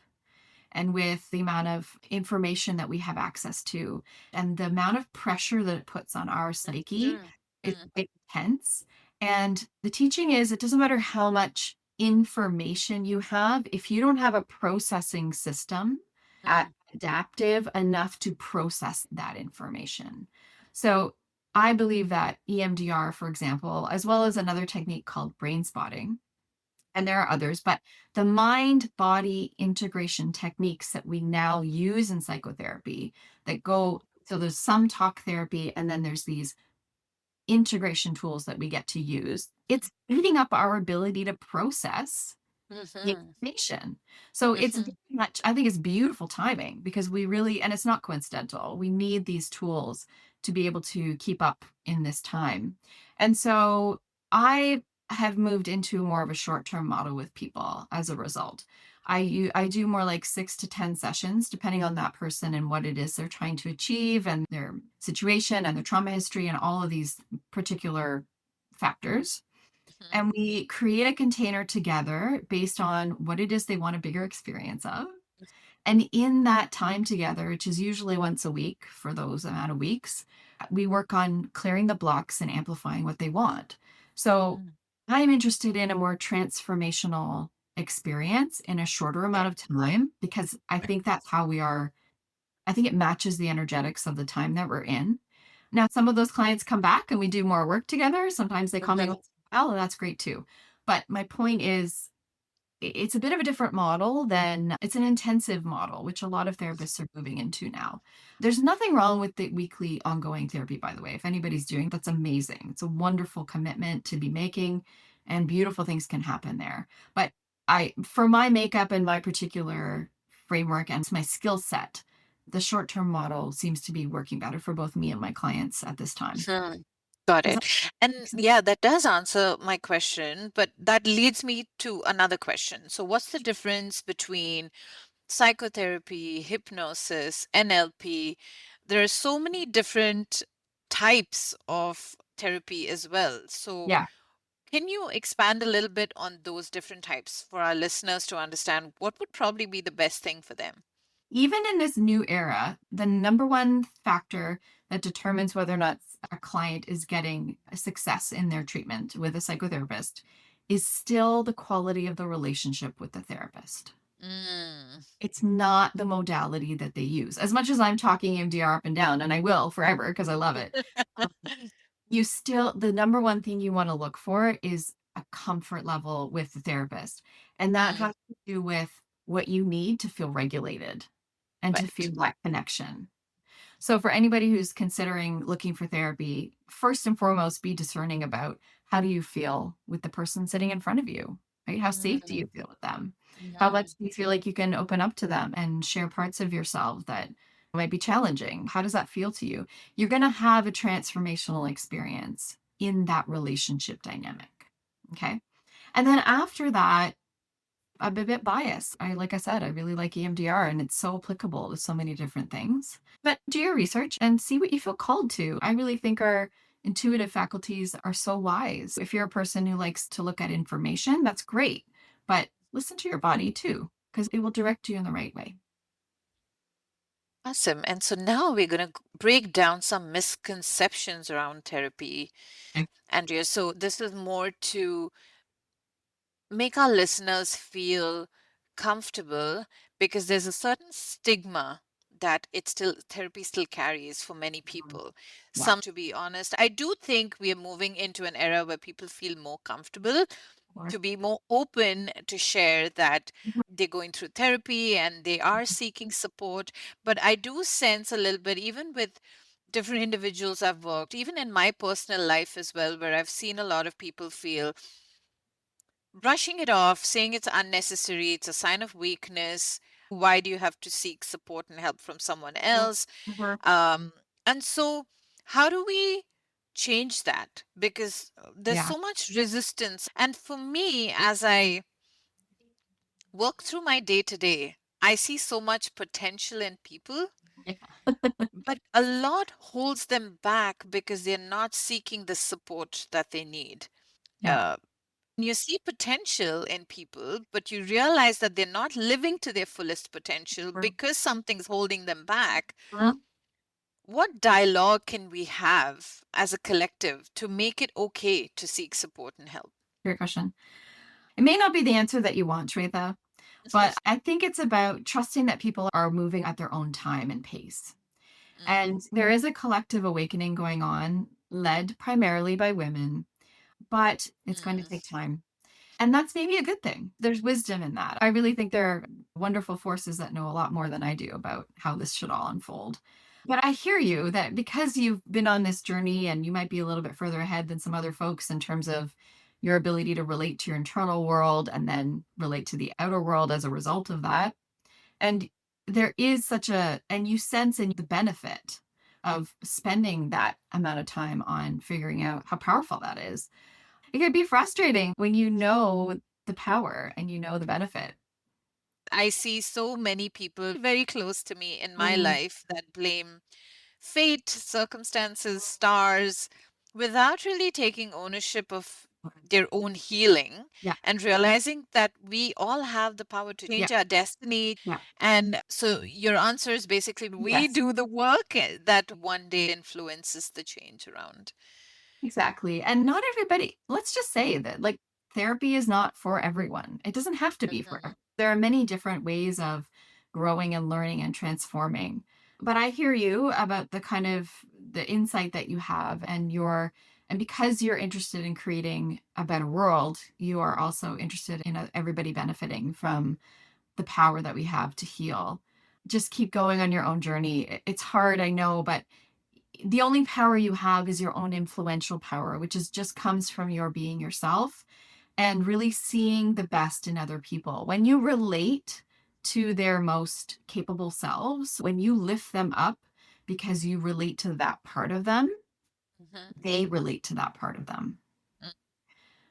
and with the amount of information that we have access to and the amount of pressure that it puts on our psyche mm, is mm, quite intense. And the teaching is it doesn't matter how much information you have, if you don't have a processing system adaptive enough to process that information. So I believe that EMDR, for example, as well as another technique called brain spotting, and there are others, but the mind body integration techniques that we now use in psychotherapy that go, so there's some talk therapy, and then there's these integration tools that we get to use. It's speeding up our ability to process the Mhm. information. So it's very Mhm. much, I think it's beautiful timing because we really, and it's not coincidental, we need these tools to be able to keep up in this time. And so I have moved into more of a short-term model with people as a result. I do more like 6 to 10 sessions, depending on that person and what it is they're trying to achieve and their situation and their trauma history and all of these particular factors. Mhm. And we create a container together based on what it is they want a bigger experience of. And in that time together, which is usually once a week for those amount of weeks, we work on clearing the blocks and amplifying what they want. So Mhm. I'm interested in a more transformational experience in a shorter amount of time because I think that's how we are. I think it matches the energetics of the time that we're in. Now, some of those clients come back and we do more work together. Sometimes they call me Mhm. once in a while, and that's great too. But my point is, it's a bit of a different model than it's an intensive model, which a lot of therapists are moving into now. There's nothing wrong with the weekly ongoing therapy, by the way. If anybody's doing that's amazing. It's a wonderful commitment to be making, and beautiful things can happen there. But for my makeup and my particular framework and my skill set, the short term model seems to be working better for both me and my clients at this time. Mhm. Got Does it. that make And sense? yeah, that does answer my question, but that leads me to another question. So, what's the difference between psychotherapy, hypnosis, NLP? There are so many different types of therapy as well. So, Yeah. can you expand a little bit on those different types for our listeners to understand what would probably be the best thing for them? Even in this new era, the number one factor that determines whether or not a client is getting a success in their treatment with a psychotherapist is still the quality of the relationship with the therapist. Mm, It's not the modality that they use. As much as I'm talking MDR up and down, and I will forever because I love it, you still, the number one thing you want to look for is a comfort level with the therapist. And that mm, has to do with what you need to feel regulated and to right. feel that connection. So, for anybody who's considering looking for therapy, first and foremost, be discerning about how do you feel with the person sitting in front of you, right? How safe do Mm, you feel with them? How much mm, do you feel like you can open up to them and share parts of yourself that might be challenging? How does that feel to you? You're going to have a transformational experience in that relationship dynamic. Okay. And then after that, I'm a bit biased. Like I said, I really like EMDR and it's so applicable to so many different things. But do your research and see what you feel called to. I really think our intuitive faculties are so wise. If you're a person who likes to look at information, that's great. But listen to your body too, because it will direct you in the right way. awesome. And so now we're going to break down some misconceptions around therapy, Okay. Andrea. So this is more to make our listeners feel comfortable because there's a certain stigma that it still therapy still carries for many people. Wow. Some, to be honest, I do think we are moving into an era where people feel more comfortable Or- to be more open to share that they're going through therapy and they are seeking support. But I do sense a little bit, even with different individuals I've worked, even in my personal life as well, where I've seen a lot of people feel brushing it off, saying it's unnecessary, it's a sign of weakness. Why do you have to seek support and help from someone else? Mhm. And so, how do we change that? Because there's Yeah. so much resistance. And for me, as I work through my day to day, I see so much potential in people, Yeah. but a lot holds them back because they're not seeking the support that they need. Yeah. Uh, you see potential in people, but you realize that they're not living to their fullest potential because something's holding them back. Mhm. What dialogue can we have as a collective to make it okay to seek support and help? Great question. It may not be the answer that you want, Shwetha, But I think it's about trusting that people are moving at their own time and pace. Mm, And there is a collective awakening going on, led primarily by women, but it's going to take mm. time. And that's maybe a good thing. There's wisdom in that. I really think there are wonderful forces that know a lot more than I do about how this should all unfold. But I hear you that because you've been on this journey and you might be a little bit further ahead than some other folks in terms of your ability to relate to your internal world and then relate to the outer world as a result of that. And there is such a, and you sense in the benefit of spending that amount of time on figuring out how powerful that is. It could be frustrating when you know the power and you know the benefit. I see so many people very close to me in my Mm, life that blame fate, circumstances, stars, without really taking ownership of their own healing yeah, and realizing that we all have the power to yeah, change our destiny. yeah. And so your answer is basically we Yes. do the work that one day influences the change around. Exactly. And not everybody, let's just say that like therapy is not for everyone. It doesn't have to be for Mhm, there are many different ways of growing and learning and transforming. But I hear you about the kind of the insight that you have and because you're interested in creating a better world, you are also interested in everybody benefiting from the power that we have to heal. Just keep going on your own journey. It's hard, I know, but the only power you have is your own influential power, which is just comes from your being yourself and really seeing the best in other people. When you relate to their most capable selves, when you lift them up because you relate to that part of them, mhm, they relate to that part of them. mm,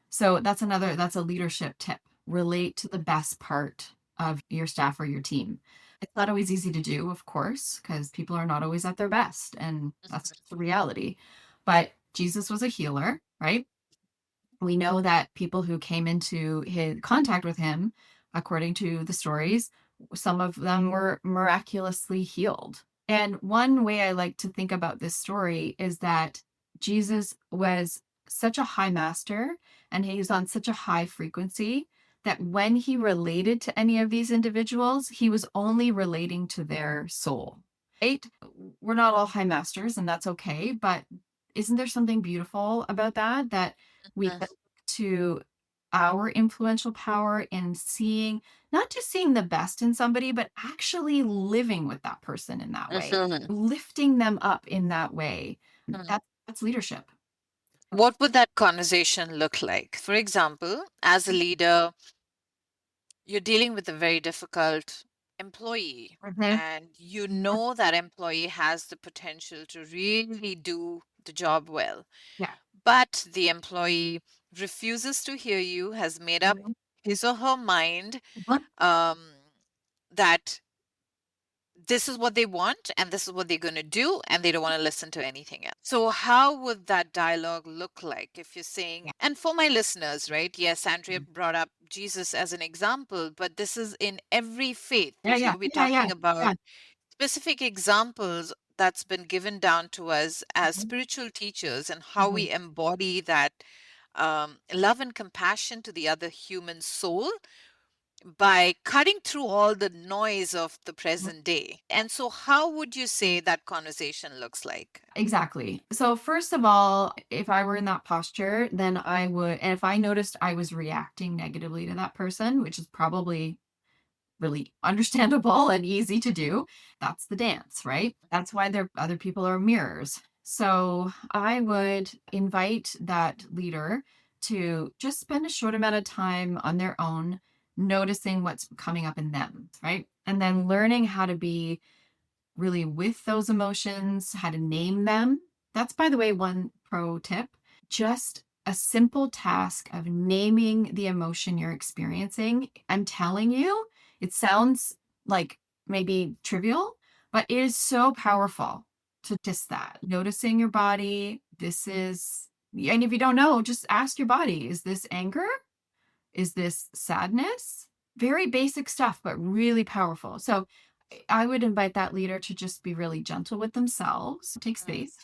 So that's a leadership tip. Relate to the best part of your staff or your team. It's not always easy to do, of course, because people are not always at their best, and that's just the reality. But Jesus was a healer, right? We know that people who came into his contact with him, according to the stories, some of them were miraculously healed. And one way I like to think about this story is that Jesus was such a high master and he was on such a high frequency that when he related to any of these individuals, he was only relating to their soul. Right? We're not all high masters, and that's okay. But isn't there something beautiful about that? That we mhm, can look to our influential power in seeing, not just seeing the best in somebody, but actually living with that person in that way, mhm, lifting them up in that way. mhm. That's leadership. What would that conversation look like? For example, as a leader, you're dealing with a very difficult employee, Mhm. and you know that employee has the potential to really do the job well, Yeah. but the employee refuses to hear you, has made up Mhm. his or her mind Mhm. um, that this is what they want and this is what they're going to do, and they don't want to listen to anything else. So how would that dialogue look like if you're saying, Yeah. and for my listeners, right, yes, Andrea Mhm. brought up Jesus as an example, but this is in every faith. Yeah. This, Yeah. we're Yeah. Yeah. talking about Yeah. specific examples that's been given down to us as Mhm. spiritual teachers, and how Mhm. we embody that love and compassion to the other human soul by cutting through all the noise of the Mhm. present day. And so, how would you say that conversation looks like? Exactly. So, first of all, if I were in that posture, then I would, and if I noticed I was reacting negatively to that person, which is probably really understandable and easy to do, that's the dance, right? That's why there other people are mirrors. So, I would invite that leader to just spend a short amount of time on their own, noticing what's coming up in them, right? And then learning how to be really with those emotions, how to name them. That's, by the way, one pro tip. Just a simple task of naming the emotion you're experiencing. I'm telling you, it sounds like maybe trivial, but it is so powerful to just that. Noticing your body. This is, and if you don't know, just ask your body, is this anger? Is this sadness? Very basic stuff, but really powerful. So I would invite that leader to just be really gentle with themselves, take Mm, space,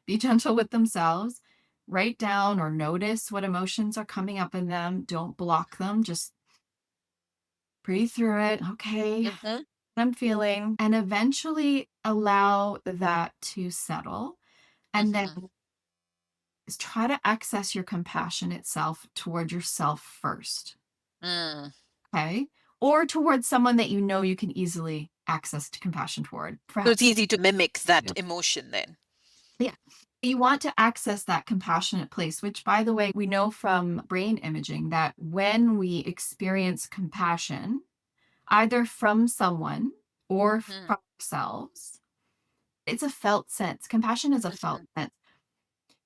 be gentle with themselves, write down or notice what emotions are coming up in them. Don't block them. Just breathe through it. Okay, Mm-hmm. I'm feeling, and eventually allow that to settle. And then Mm-hmm. try to access your compassionate self toward yourself first. Mm. Okay. Or towards someone that you know you can easily access to compassion toward. So it's Perhaps, easy to mimic that yeah. emotion then. Yeah. You want to access that compassionate place, which, by the way, we know from brain imaging that when we experience compassion, either from someone or Mm-hmm. from ourselves, it's a felt sense. Compassion is a felt Mm-hmm. sense.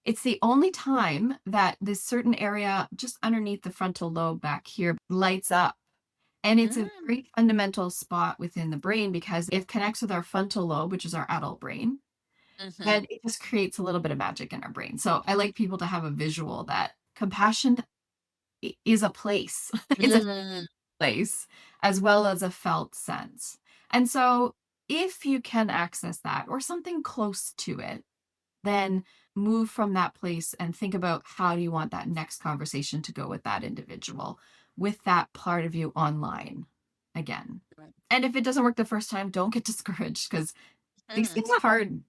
It's the only time that this certain area just underneath the frontal lobe back here lights up. And it's a Mm. very fundamental spot within the brain because it connects with our frontal lobe, which is our adult brain. Mm-hmm. And it just creates a little bit of magic in our brain. So I like people to have a visual that compassion is a place. It's a Mm. place as well as a felt sense. And so if you can access that or something close to it, then move from that place and think about how do you want that next conversation to go with that individual, with that part of you online again. Right. And if it doesn't work the first time, don't get discouraged because these Mm. things are hard.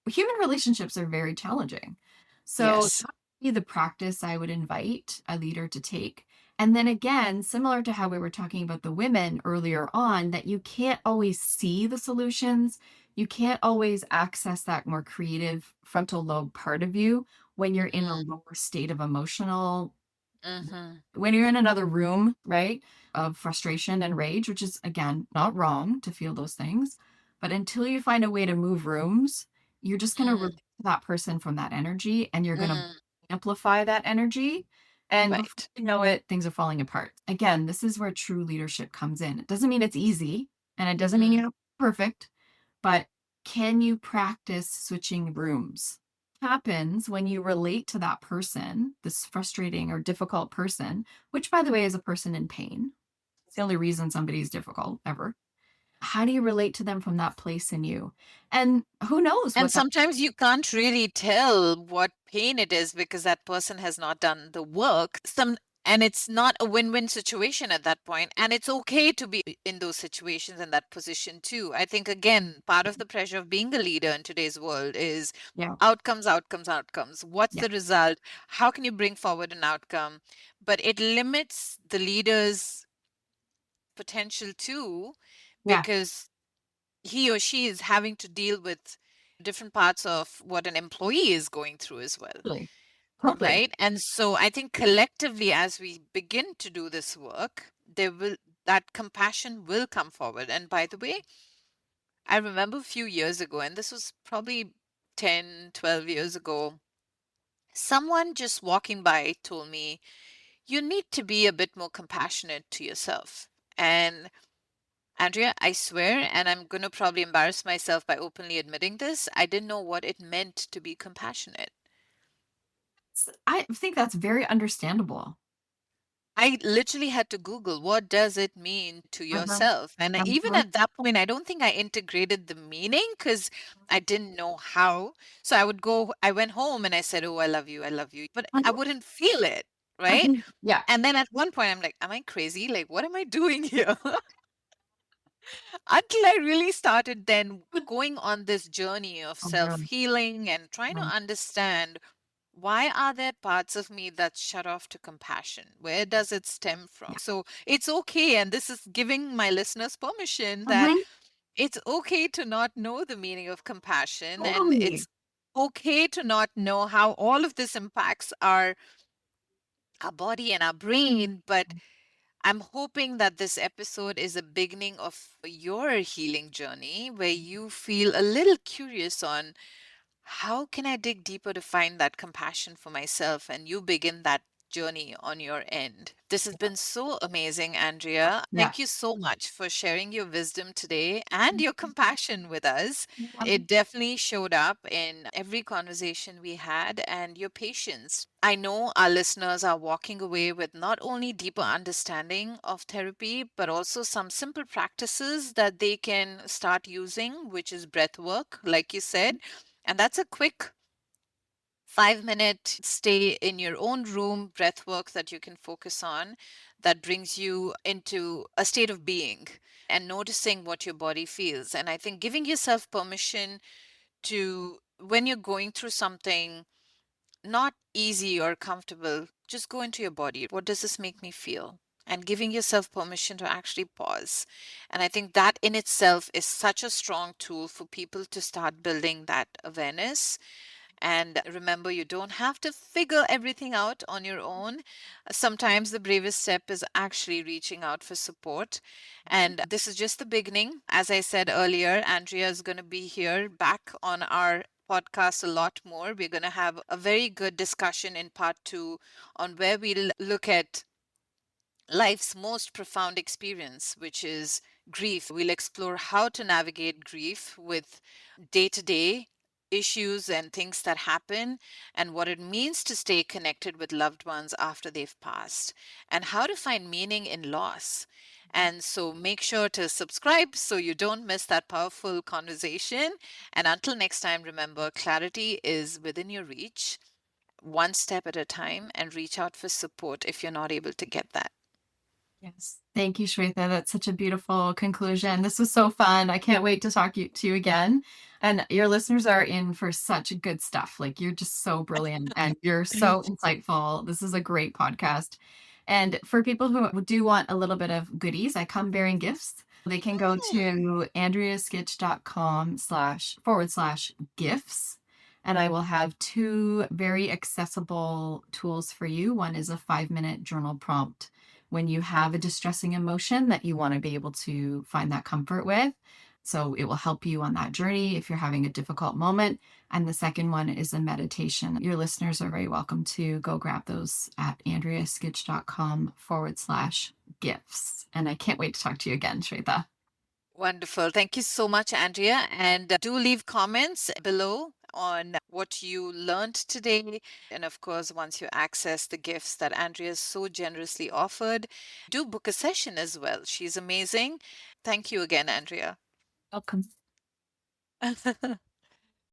Human relationships are very challenging. So Yes. that would be the practice I would invite a leader to take. And then again, similar to how we were talking about the women earlier on, that you can't always see the solutions. You can't always access that more creative frontal lobe part of you when you're in a Mm. lower state of emotional, Mm-hmm. when you're in another room, right, of frustration and rage, which is again not wrong to feel those things. But until you find a way to move rooms, you're just going to Mm. relate to that person from that energy and you're going to Mm. amplify that energy. And before Right. you know it, things are falling apart. Again, this is where true leadership comes in. It doesn't mean it's easy and it doesn't mean Mm. you're perfect, but can you practice switching rooms? Happens when you relate to that person, this frustrating or difficult person, which, by the way, is a person in pain. It's the only reason somebody's difficult ever. How do you relate to them from that place in you? And who knows And what that, sometimes you can't really tell what pain it is because that person has not done the work. And it's not a win-win situation at that point. And it's okay to be in those situations in that position too. I think again, part of the pressure of being a leader in today's world is yeah, outcomes, outcomes, outcomes. What's yeah, the result? How can you bring forward an outcome? But it limits the leader's potential too, yeah, because he or she is having to deal with different parts of what an employee is going through as well, totally, totally. right? And so I think collectively, as we begin to do this work, that compassion will come forward. And by the way, I remember a few years ago, and this was probably 10, 12 years ago, someone just walking by told me, you need to be a bit more compassionate to yourself. And Andrea, I swear, and I'm going to probably embarrass myself by openly admitting this, I didn't know what it meant to be compassionate. I think that's very understandable. I literally had to Google what does it mean to Uh-huh, yourself. And even uh-huh, at that point, I don't think I integrated the meaning because I didn't know how. So I went home and I said, oh, I love you, I love you. But I uh-huh, wouldn't feel it, right? uh-huh. Yeah. And then at one point, I'm like, am I crazy? Like, what am I doing here? Until I really started then going on this journey of Oh, yeah. self-healing and trying to understand why are there parts of me that shut off to compassion? Where does it stem from? Yeah. So it's okay. And this is giving my listeners permission that Mhm. it's okay to not know the meaning of compassion. And Totally. it's okay to not know how all of this impacts our body and our brain. But I'm hoping that this episode is a beginning of your healing journey where you feel a little curious on how can I dig deeper to find that compassion for myself, and you begin that journey on your end. This has been so amazing, Andrea. Yeah. Thank you so much for sharing your wisdom today and your compassion with us. Yeah. It definitely showed up in every conversation we had, and your patience. I know our listeners are walking away with not only deeper understanding of therapy, but also some simple practices that they can start using, which is breath work, like you said. And that's a quick 5-minute stay in your own room, breath work that you can focus on, that brings you into a state of being and noticing what your body feels. And I think giving yourself permission to, when you're going through something not easy or comfortable, just go into your body. What does this make me feel? And giving yourself permission to actually pause. And I think that in itself is such a strong tool for people to start building that awareness. And remember, you don't have to figure everything out on your own. Sometimes the bravest step is actually reaching out for support. And this is just the beginning. As I said earlier, Andrea is going to be here back on our podcast a lot more. We're going to have a very good discussion in part two on where we'll look at life's most profound experience, which is grief. We'll explore how to navigate grief with day to day issues and things that happen, and what it means to stay connected with loved ones after they've passed, and how to find meaning in loss. And so make sure to subscribe so you don't miss that powerful conversation. And until next time, remember, clarity is within your reach, one step at a time, and reach out for support if you're not able to get that. Yes. Thank you, Shwetha. That's such a beautiful conclusion. This was so fun. I can't wait to to you again. And your listeners are in for such good stuff. Like, you're just so brilliant and you're so insightful. This is a great podcast. And for people who do want a little bit of goodies, I come bearing gifts. They can go to andreaskitch.com//gifts. And I will have two very accessible tools for you. One is a 5-minute journal prompt when you have a distressing emotion that you want to be able to find that comfort with. So it will help you on that journey if you're having a difficult moment. And the second one is a meditation. Your listeners are very welcome to go grab those at andreaskitch.com/gifts. And I can't wait to talk to you again, Shwetha. Wonderful. Thank you so much, Andrea. And do leave comments below on what you learned today. And of course, once you access the gifts that Andrea so generously offered, do book a session as well. She's amazing. Thank you again, Andrea. Welcome.